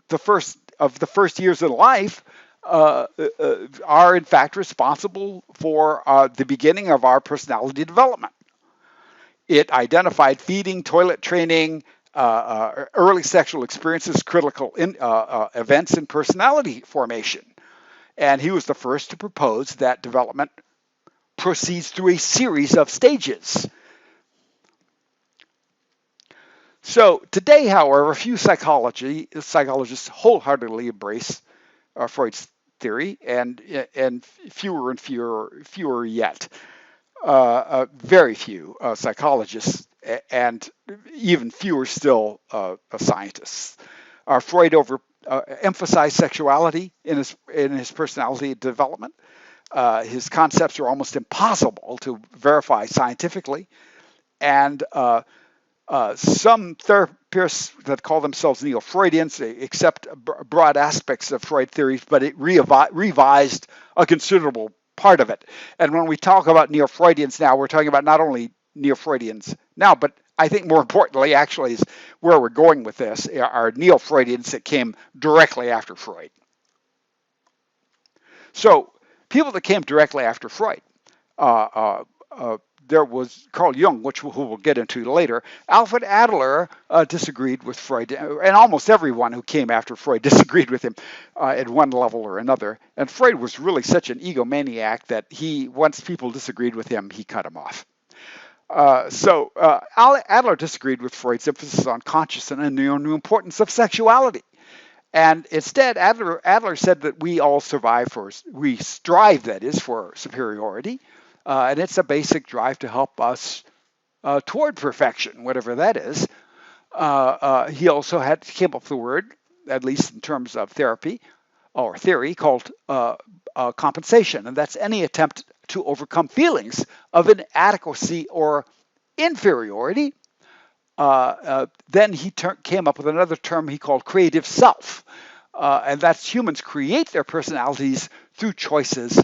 the first years of life are in fact responsible for the beginning of our personality development. It identified feeding, toilet training, early sexual experiences, critical events in personality formation. And he was the first to propose that development proceeds through a series of stages. So today, however, few psychologists wholeheartedly embrace Freud's theory, and fewer yet. Very few psychologists, and even fewer still scientists. Freud emphasized sexuality in his personality development. His concepts are almost impossible to verify scientifically, and some therapists that call themselves neo-Freudians accept broad aspects of Freud theories, but it revised a considerable part of it. And when we talk about neo-Freudians now, we're talking about not only neo-Freudians now, but I think more importantly, actually, is where we're going with this, are neo-Freudians that came directly after Freud. So people that came directly after Freud, there was Carl Jung, who we'll get into later. Alfred Adler disagreed with Freud, and almost everyone who came after Freud disagreed with him at one level or another. And Freud was really such an egomaniac that once people disagreed with him, he cut them off. Adler disagreed with Freud's emphasis on consciousness and the importance of sexuality. And instead, Adler said that we all strive, that is, for superiority. and it's a basic drive to help us toward perfection, whatever that is. He also came up with a word, at least in terms of therapy or theory, called compensation, and that's any attempt to overcome feelings of inadequacy or inferiority. Then he came up with another term he called creative self, and that's humans create their personalities through choices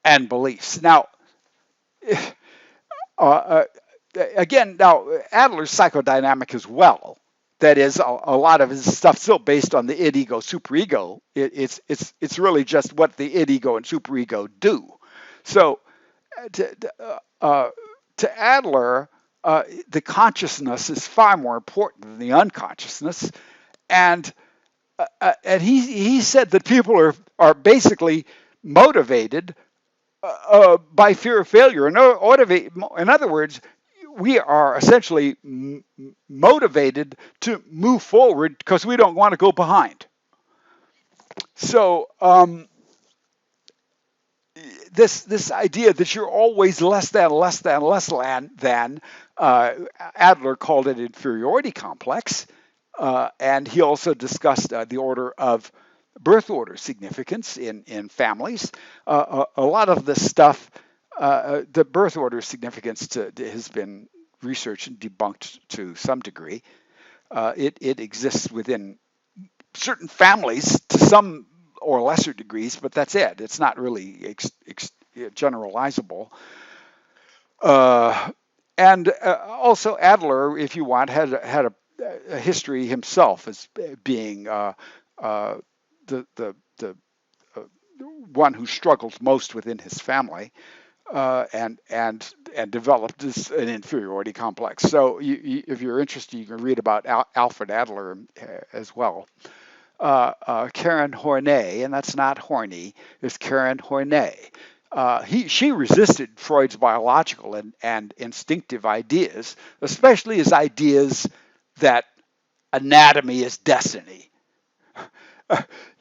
and beliefs. Now, uh, uh, again, now Adler's psychodynamic as well. That is, a lot of his stuff still based on the id, ego, superego. It's really just what the id, ego, and superego do. So to, uh, to Adler, the consciousness is far more important than the unconsciousness, and he said that people are basically motivated by fear of failure. In other words, we are essentially motivated to move forward because we don't want to go behind. So this idea that you're always less than, Adler called it inferiority complex, and he also discussed the order of birth order significance in families. A lot of this stuff, the birth order significance has been researched and debunked to some degree. It exists within certain families to some or lesser degrees, but that's it. It's not really generalizable. Uh, and also Adler, if you want, had a history himself as being uh, the one who struggled most within his family, and developed an inferiority complex. So if you're interested, you can read about Alfred Adler as well. Karen Horney, and that's not horny, is Karen Horney. She resisted Freud's biological and instinctive ideas, especially his ideas that anatomy is destiny.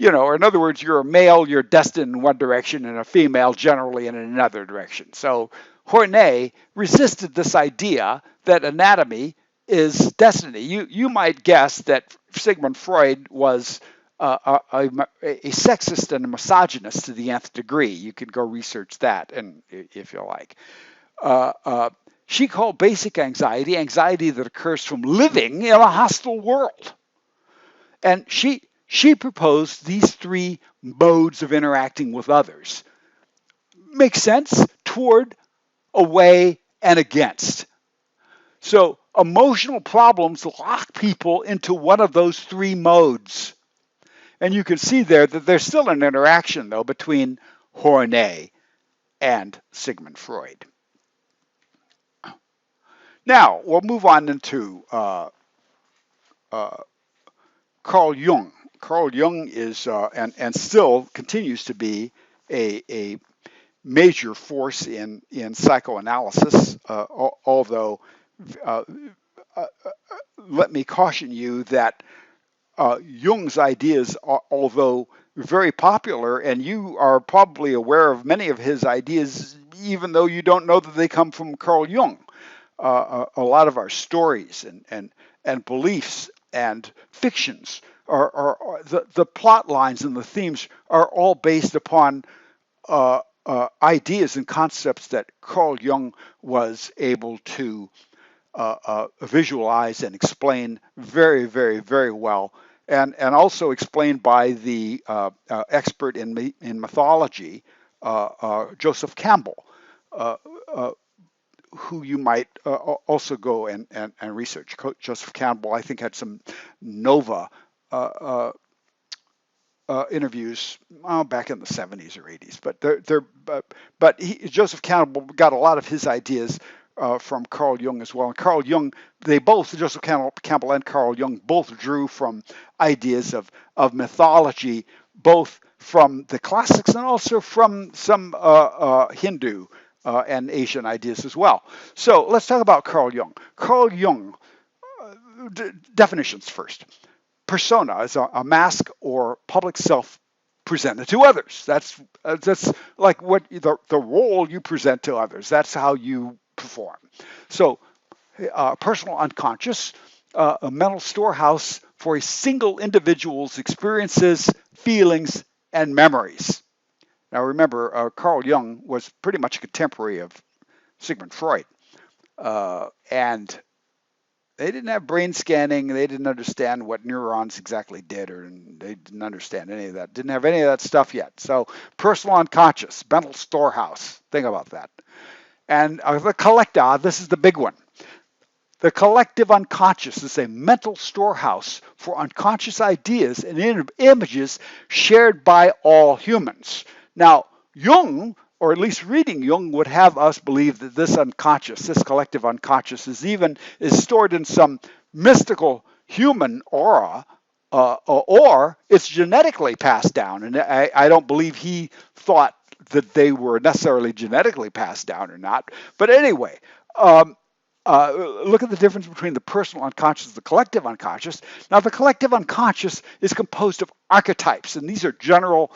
Or in other words, you're a male, you're destined in one direction, and a female generally in another direction. So Horney resisted this idea that anatomy is destiny. You might guess that Sigmund Freud was a sexist and a misogynist to the nth degree. You could go research that, and if you like. She called basic anxiety that occurs from living in a hostile world. And she proposed these three modes of interacting with others. Makes sense? Toward, away, and against. So emotional problems lock people into one of those three modes. And you can see there that there's still an interaction, though, between Horney and Sigmund Freud. Now, we'll move on into Carl Jung. Carl Jung is and still continues to be a major force in psychoanalysis, although uh, let me caution you that Jung's ideas, although very popular, and you are probably aware of many of his ideas, even though you don't know that they come from Carl Jung. A lot of our stories and beliefs and fictions are the plot lines and the themes are all based upon ideas and concepts that Carl Jung was able to visualize and explain very, very, very well, and also explained by the expert in mythology, Joseph Campbell, uh, uh, who you might also go and research. Joseph Campbell, I think, had some Nova interviews back in the 70s or 80s, but Joseph Campbell got a lot of his ideas from Carl Jung as well. And Carl Jung, Joseph Campbell and Carl Jung both drew from ideas of mythology, both from the classics and also from some Hindu and Asian ideas as well. So let's talk about Carl Jung. Carl Jung, definitions first. Persona is a mask or public self present it to others. That's like what the role you present to others. That's how you perform. So, personal unconscious, a mental storehouse for a single individual's experiences, feelings, and memories. Now, remember, Carl Jung was pretty much a contemporary of Sigmund Freud, and they didn't have brain scanning. They didn't understand what neurons exactly did, or they didn't understand any of that. Didn't have any of that stuff yet. So, personal unconscious, mental storehouse. Think about that. And the collective, this is the big one. The collective unconscious is a mental storehouse for unconscious ideas and images shared by all humans. Now, Jung, or at least reading Jung, would have us believe that this unconscious, this collective unconscious, is stored in some mystical human aura, or it's genetically passed down. And I don't believe he thought that they were necessarily genetically passed down or not. But anyway, look at the difference between the personal unconscious and the collective unconscious. Now, the collective unconscious is composed of archetypes, and these are general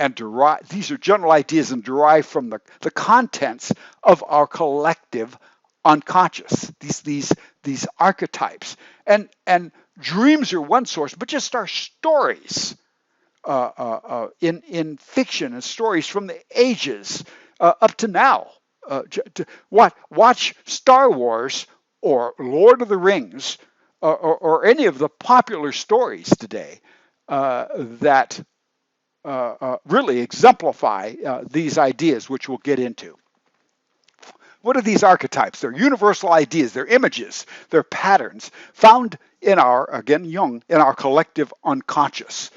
ideas and derived from the contents of our collective unconscious. These archetypes, and dreams are one source, but just our stories in fiction and stories from the ages up to now. Watch Star Wars or Lord of the Rings or any of the popular stories today that really exemplify these ideas, which we'll get into. What are these archetypes? They're universal ideas, they're images, they're patterns found in Jung, in our collective unconscious.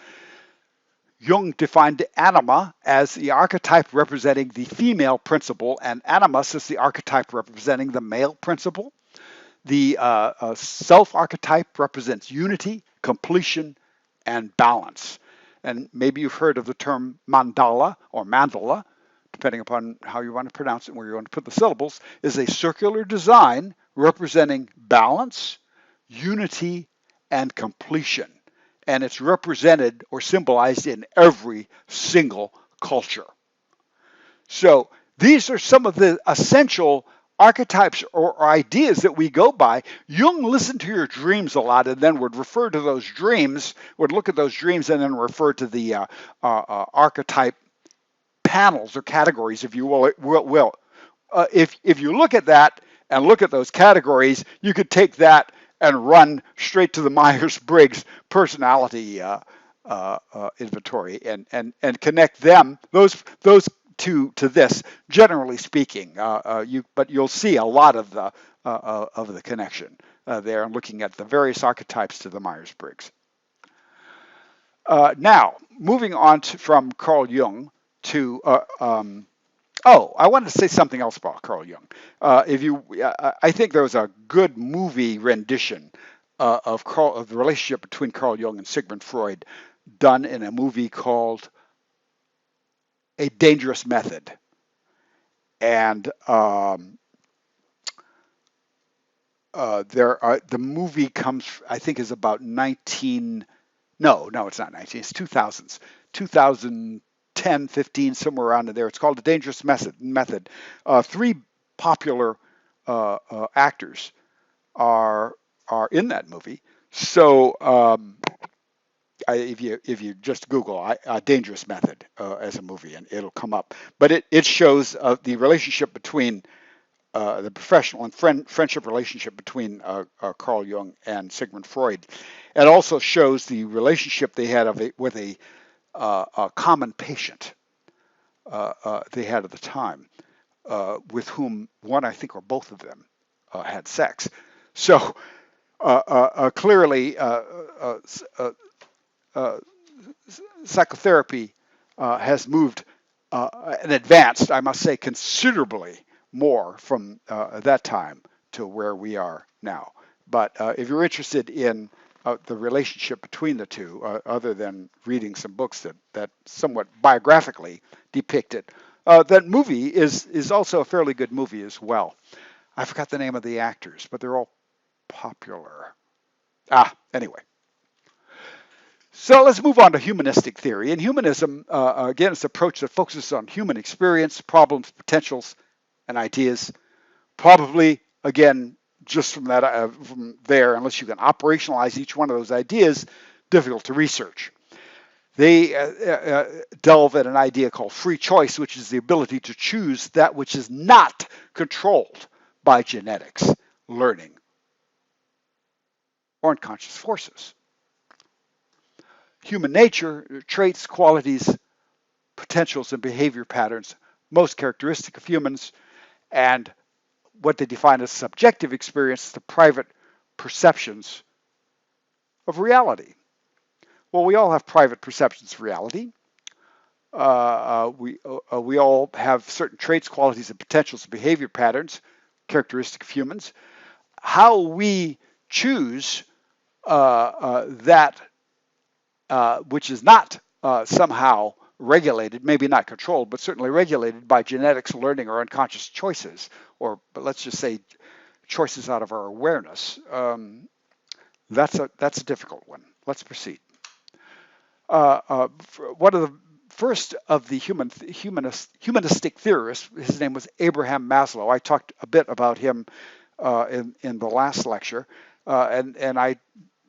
Jung defined anima as the archetype representing the female principle, and animus as the archetype representing the male principle. The self-archetype represents unity, completion, and balance. And maybe you've heard of the term mandala or mandala, depending upon how you want to pronounce it, where you want to put the syllables, is a circular design representing balance, unity, and completion. And it's represented or symbolized in every single culture. So these are some of the essential archetypes or ideas that we go by. Jung listened to your dreams a lot and then would refer to those dreams, would look at those dreams and then refer to the archetype panels or categories, if you will. If you look at that and look at those categories, you could take that and run straight to the Myers-Briggs personality inventory and connect those two to this. Generally speaking, but you'll see a lot of the connection there, and looking at the various archetypes to the Myers-Briggs. Now, moving on from Carl Jung to I wanted to say something else about Carl Jung. I think there was a good movie rendition of the relationship between Carl Jung and Sigmund Freud, done in a movie called A Dangerous Method, and the movie comes, I think, is about 19. No, it's not 19. It's 2000s, 2010, 15, somewhere around in there. It's called The Dangerous Method. Three popular actors are in that movie. So if you just Google Dangerous Method as a movie, and it'll come up. But it shows the relationship between the professional and friendship relationship between Carl Jung and Sigmund Freud. It also shows the relationship they had with a common patient they had at the time, with whom one, I think, or both of them had sex. So clearly, psychotherapy has moved and advanced, I must say, considerably more from that time to where we are now. But if you're interested in the relationship between the two, other than reading some books that somewhat biographically depict it, that movie is also a fairly good movie as well. I forgot the name of the actors, but they're all popular. Anyway. So let's move on to humanistic theory. And humanism, again, it's an approach that focuses on human experience, problems, potentials, and ideas. Probably, again, just from there, unless you can operationalize each one of those ideas, difficult to research. They delve at an idea called free choice, which is the ability to choose that which is not controlled by genetics, learning, or unconscious forces. Human nature, traits, qualities, potentials, and behavior patterns most characteristic of humans, and what they define as subjective experience, the private perceptions of reality. Well, we all have private perceptions of reality. We all have certain traits, qualities, and potentials, and behavior patterns characteristic of humans. How we choose that which is not somehow regulated, maybe not controlled, but certainly regulated by genetics, learning, or unconscious choices, but let's just say choices out of our awareness. That's a difficult one. Let's proceed. One of the first of the humanistic theorists, his name was Abraham Maslow. I talked a bit about him in the last lecture, and I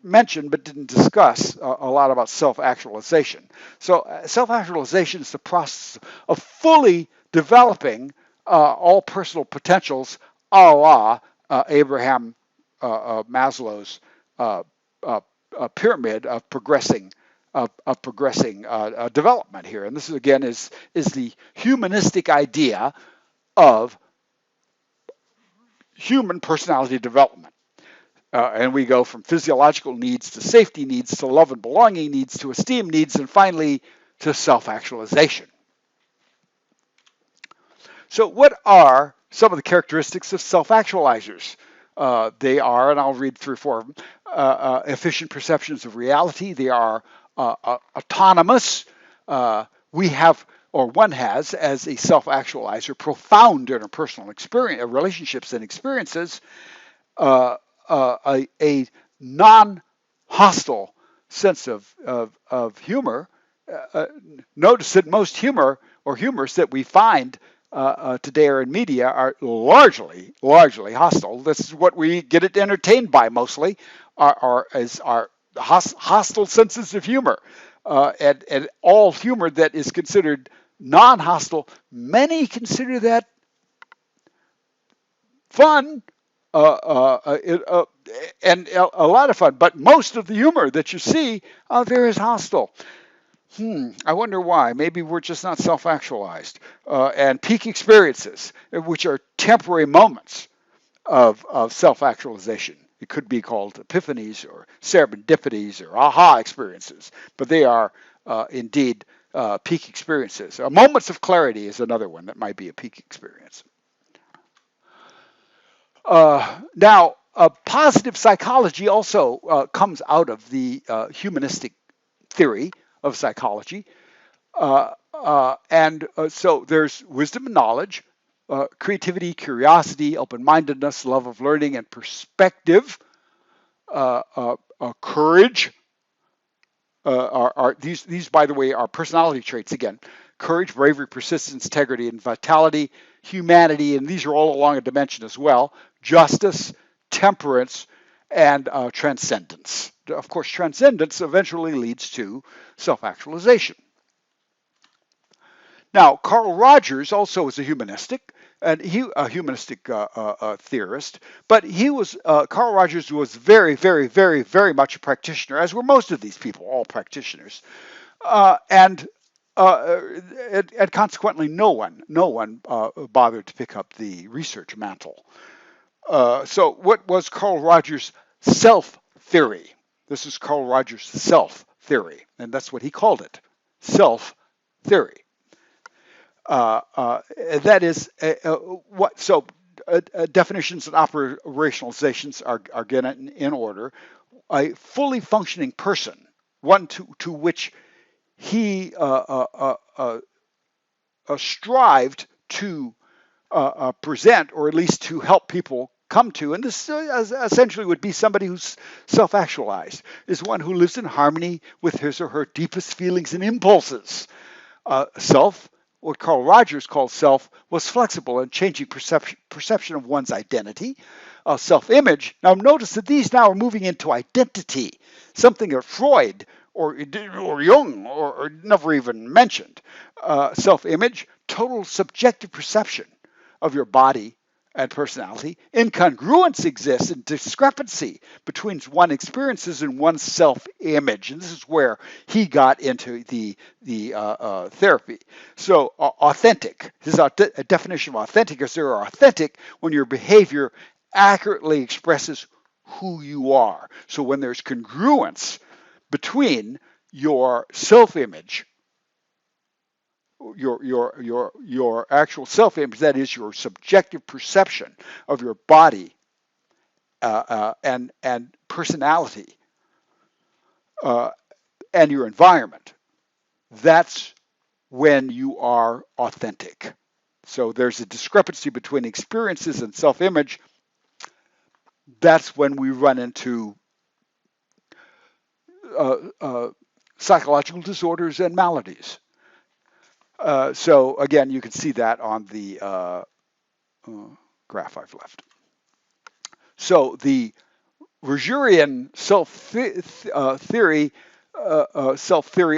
mentioned but didn't discuss a lot about self-actualization. So self-actualization is the process of fully developing all personal potentials, a la Abraham Maslow's pyramid of progressing development here. And this is, again, is the humanistic idea of human personality development. And we go from physiological needs to safety needs to love and belonging needs to esteem needs and finally to self-actualization. So what are some of the characteristics of self-actualizers? They are, and I'll read 3 or 4 of them, efficient perceptions of reality. They are autonomous. We have, or one has, as a self-actualizer, profound interpersonal experience, relationships and experiences, a non-hostile sense of humor. Notice that most humor or humors that we find today are in media are largely hostile. This is what we get it entertained by mostly, are hostile senses of humor, and all humor that is considered non-hostile. Many consider that fun, and a lot of fun, but most of the humor that you see out there is hostile. I wonder why. Maybe we're just not self-actualized. And peak experiences, which are temporary moments of self-actualization. It could be called epiphanies or serendipities or aha experiences, but they are indeed peak experiences. Moments of clarity is another one that might be a peak experience. Now, positive psychology also comes out of the humanistic theory of psychology. So there's wisdom and knowledge, creativity, curiosity, open-mindedness, love of learning and perspective, courage. These, by the way, are personality traits again. Courage, bravery, persistence, integrity, and vitality, humanity, and these are all along a dimension as well. Justice, temperance, and transcendence. Of course, transcendence eventually leads to self-actualization. Now, Carl Rogers also was a humanistic theorist, but Carl Rogers was very, very, very, very much a practitioner, as were most of these people, all practitioners, and consequently, no one bothered to pick up the research mantle. So, what was Carl Rogers' self theory? This is Carl Rogers' self theory, and that's what he called it, self theory. That is what. So definitions and operationalizations are again in order. A fully functioning person, one to which he strived to present, or at least to help people come to, and this essentially would be somebody who's self-actualized, is one who lives in harmony with his or her deepest feelings and impulses. Self, what Carl Rogers called self, was flexible and changing perception of one's identity. Self-image. Now notice that these now are moving into identity, something that Freud or Jung or never even mentioned. Self-image, total subjective perception of your body and personality. Incongruence exists in discrepancy between one experiences and one's self-image, and this is where he got into the therapy. So authentic. This is a definition of authentic. Is there authentic when your behavior accurately expresses who you are. So when there's congruence between your self-image, your actual self-image, that is your subjective perception of your body and personality and your environment, that's when you are authentic. So there's a discrepancy between experiences and self-image. That's when we run into psychological disorders and maladies. So again, you can see that on the graph I've left. So the Rogerian self-theory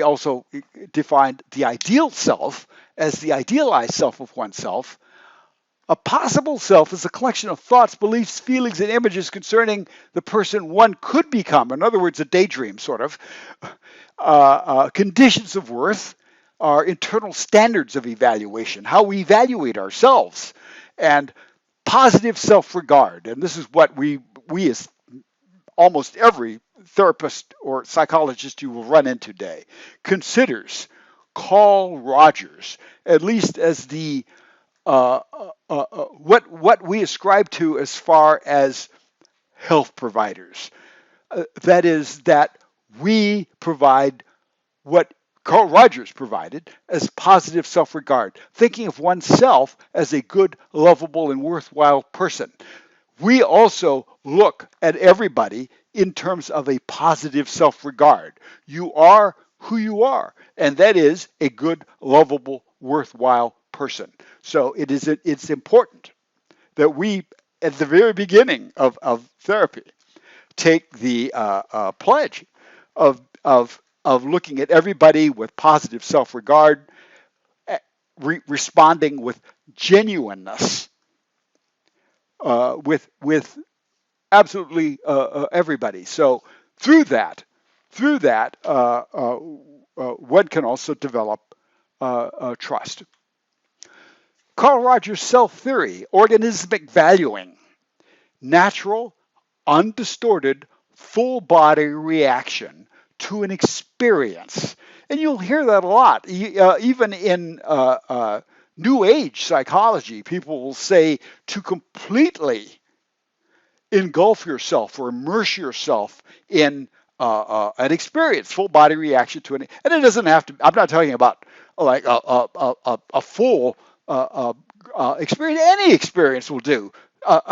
also defined the ideal self as the idealized self of oneself. A possible self is a collection of thoughts, beliefs, feelings, and images concerning the person one could become. In other words, a daydream, sort of. Conditions of worth are internal standards of evaluation, how we evaluate ourselves, and positive self-regard. And this is what we as almost every therapist or psychologist you will run into today considers Carl Rogers, at least as the what we ascribe to as far as health providers. That is that we provide what Carl Rogers provided as positive self-regard, thinking of oneself as a good, lovable, and worthwhile person. We also look at everybody in terms of a positive self-regard. You are who you are, and that is a good, lovable, worthwhile person. So it's important that we, at the very beginning of therapy, take the pledge of looking at everybody with positive self-regard, responding with genuineness, with absolutely everybody. So through that, one can also develop trust. Carl Rogers' self-theory, organismic valuing, natural, undistorted, full-body reaction to an experience. And you'll hear that a lot. Even in New Age psychology, people will say to completely engulf yourself or immerse yourself in an experience, full body reaction to it. And it doesn't have to, I'm not talking about like a full experience. Any experience will do.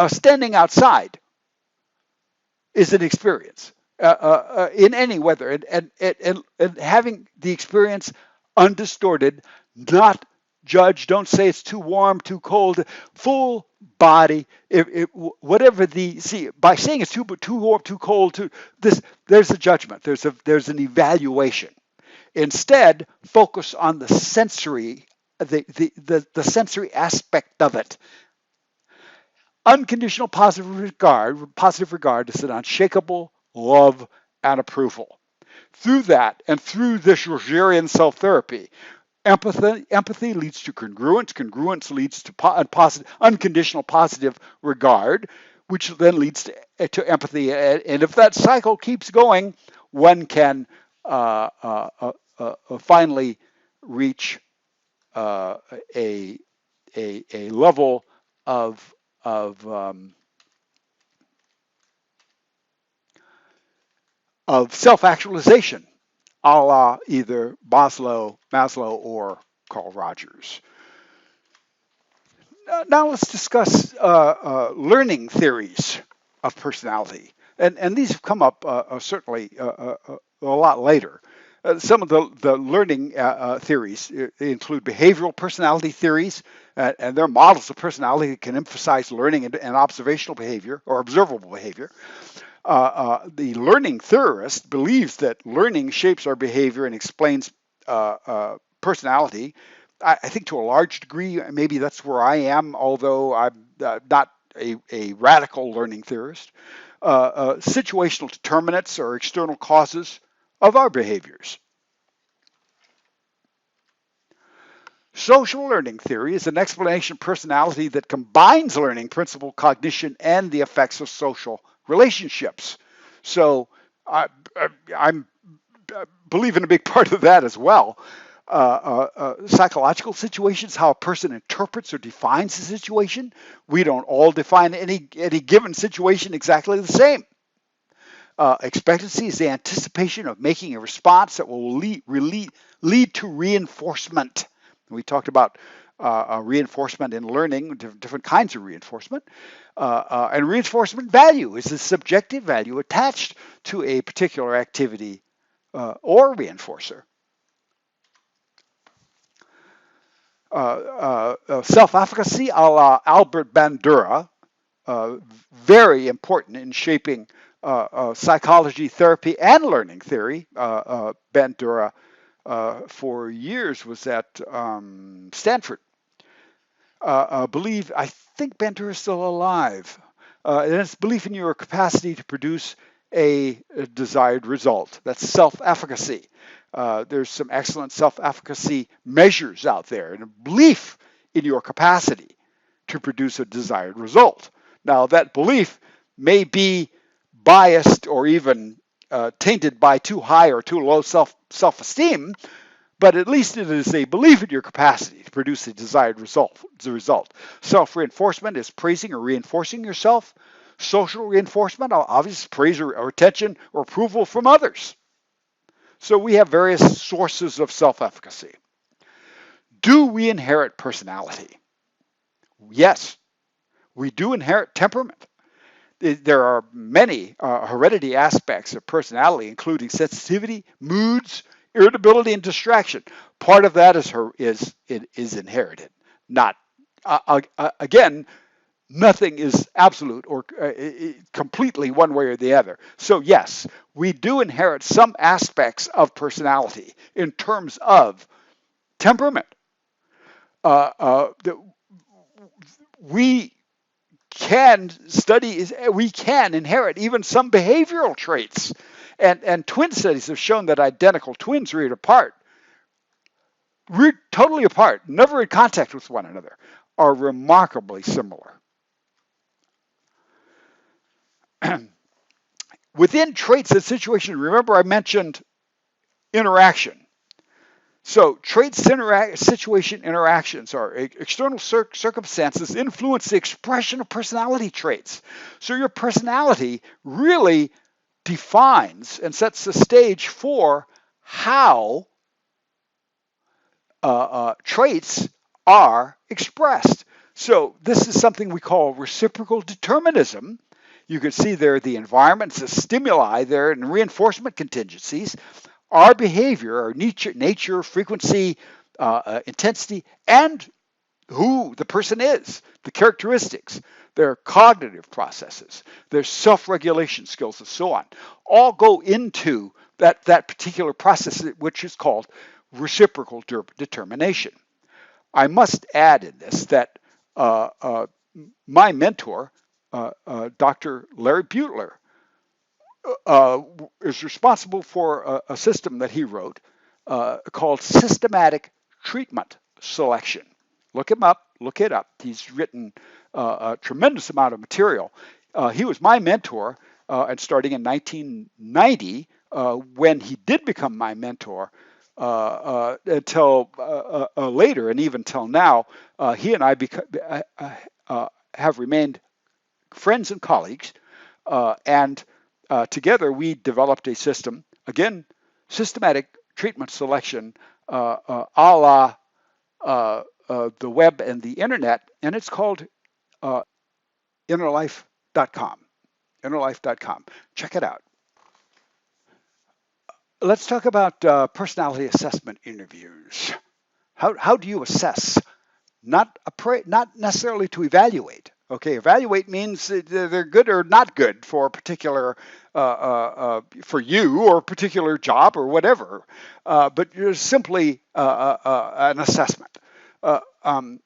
Standing outside is an experience in any weather. And having the experience undistorted, not judge, don't say it's too warm, too cold, full body, whatever by saying it's too warm, too cold, there's a judgment, there's an evaluation. Instead, focus on the sensory, the sensory aspect of it. Unconditional positive regard is an unshakable love and approval. Through that, and through this Rogerian self-therapy, empathy leads to congruence. Congruence leads to unconditional positive regard, which then leads to empathy. And if that cycle keeps going, one can finally reach a level of self-actualization, a la either Maslow or Carl Rogers. Now let's discuss learning theories of personality, and these have come up certainly a lot later. Some of the learning theories include behavioral personality theories, and they're models of personality that can emphasize learning and observational behavior or observable behavior. The learning theorist believes that learning shapes our behavior and explains personality. I think to a large degree, maybe that's where I am, although I'm not a radical learning theorist. Situational determinants or external causes of our behaviors. Social learning theory is an explanation of personality that combines learning principle, cognition, and the effects of social relationships. So I, I'm believe in a big part of that as well. Psychological situations, how a person interprets or defines a situation. We don't all define any given situation exactly the same. Expectancy is the anticipation of making a response that will lead to reinforcement. We talked about reinforcement in learning, different kinds of reinforcement. And reinforcement value is the subjective value attached to a particular activity or reinforcer. Self-efficacy a la Albert Bandura, very important in shaping psychology, therapy, and learning theory. Bandura, for years, was at Stanford. I think Bandura is still alive. And it's belief in your capacity to produce a desired result. That's self-efficacy. There's some excellent self-efficacy measures out there, and a belief in your capacity to produce a desired result. Now, that belief may be biased or even tainted by too high or too low self-esteem, but at least it is a belief in your capacity to produce a desired result. Self-reinforcement is praising or reinforcing yourself. Social reinforcement, obviously, praise or attention or approval from others. So we have various sources of self-efficacy. Do we inherit personality? Yes, we do inherit temperament. There are many heredity aspects of personality, including sensitivity, moods, irritability, and distraction. Part of that is inherited. Not again, nothing is absolute or completely one way or the other. So yes, we do inherit some aspects of personality in terms of temperament. We we can inherit even some behavioral traits. And twin studies have shown that identical twins reared apart, totally apart, never in contact with one another, are remarkably similar. Within traits and situations, remember I mentioned interaction. So traits, situation, interactions are external circumstances influence the expression of personality traits. So your personality really defines and sets the stage for how traits are expressed. So this is something we call reciprocal determinism. You can see there the environment, the stimuli there, and reinforcement contingencies. Our behavior, our nature, frequency, intensity, and who the person is, the characteristics, their cognitive processes, their self-regulation skills, and so on, all go into that particular process, which is called reciprocal determination. I must add in this that my mentor, Dr. Larry Butler, is responsible for a system that he wrote called systematic treatment selection. Look him up, look it up. He's written a tremendous amount of material. He was my mentor, and starting in 1990, when he did become my mentor, until later, and even till now, he and I have remained friends and colleagues, and together we developed a system, again, systematic treatment selection, a la the web and the internet, and it's called uh, innerlife.com. Innerlife.com. Check it out. Let's talk about personality assessment interviews. How do you assess? Not necessarily to evaluate. Okay, evaluate means they're good or not good for a particular, for you or a particular job or whatever. But you're simply an assessment. Uh, um,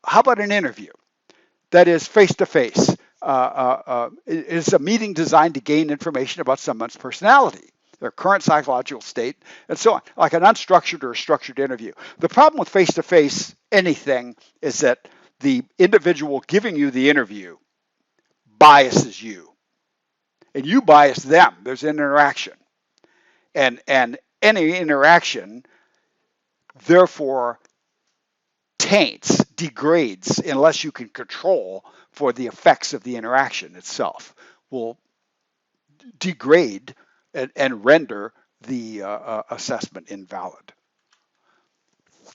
how about an interview? That is face to face. Is a meeting designed to gain information about someone's personality, their current psychological state, and so on, like an unstructured or structured interview. The problem with face to face anything is that the individual giving you the interview biases you, and you bias them. There's an interaction, and any interaction, therefore, taints, degrades, unless you can control for the effects of the interaction itself, will degrade and render the assessment invalid.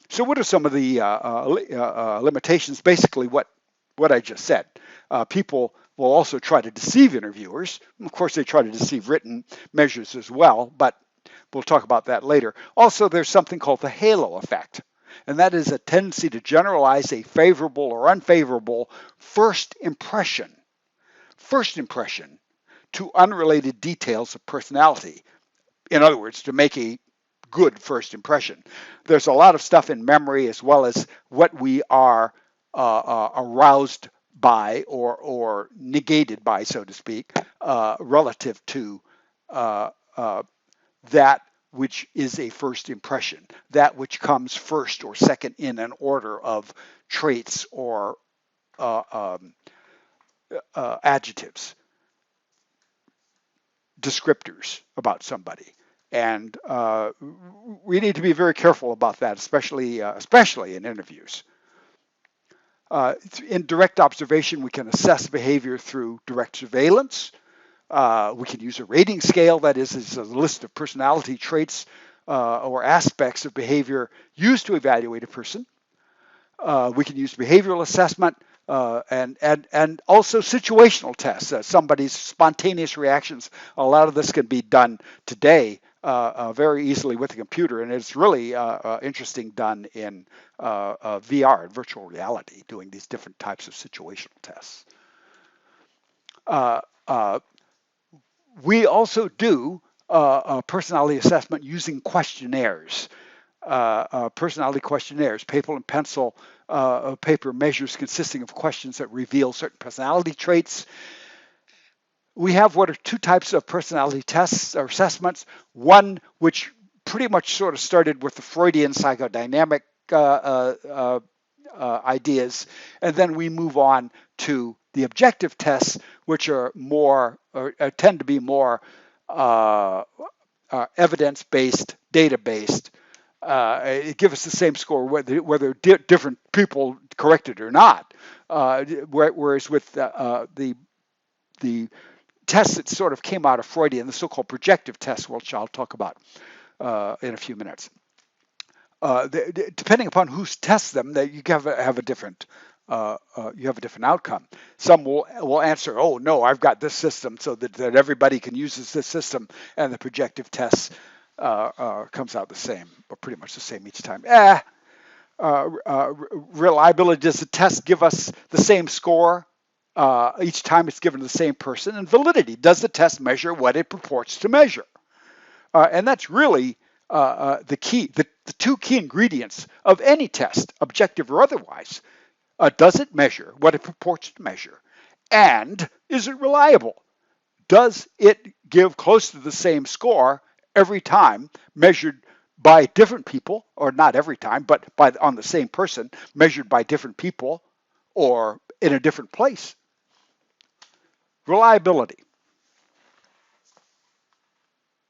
So, what are some of the limitations? Basically, what I just said. People will also try to deceive interviewers. Of course, they try to deceive written measures as well, but we'll talk about that later. Also, there's something called the halo effect, and that is a tendency to generalize a favorable or unfavorable first impression to unrelated details of personality. In other words, to make a good first impression. There's a lot of stuff in memory as well as what we are aroused by or negated by, so to speak, relative to that which is a first impression, that which comes first or second in an order of traits or adjectives, descriptors about somebody. And we need to be very careful about that, especially in interviews. In direct observation, we can assess behavior through direct surveillance. We can use a rating scale, that is a list of personality traits or aspects of behavior used to evaluate a person. We can use behavioral assessment and also situational tests, somebody's spontaneous reactions. A lot of this can be done today very easily with a computer, and it's really interesting done in VR, virtual reality, doing these different types of situational tests. We also do a personality assessment using questionnaires. Personality questionnaires, paper and pencil paper measures consisting of questions that reveal certain personality traits. We have what are two types of personality tests or assessments. One which pretty much sort of started with the Freudian psychodynamic ideas, and then we move on to the objective tests, which are more or tend to be more evidence-based, data-based. It gives us the same score whether different people correct it or not. Whereas with the tests that sort of came out of Freudian, the so-called projective tests, which I'll talk about in a few minutes. Depending upon who tests them, that you have a different outcome. Some will answer, "Oh no, I've got this system, so that everybody can use this system," and the projective tests comes out the same, or pretty much the same each time. Reliability, does the test give us the same score each time it's given to the same person? And validity, does the test measure what it purports to measure? And that's really the key, the two key ingredients of any test, objective or otherwise. Does it measure what it purports to measure? And is it reliable? Does it give close to the same score every time, measured by different people, or not every time, but on the same person, measured by different people or in a different place? Reliability.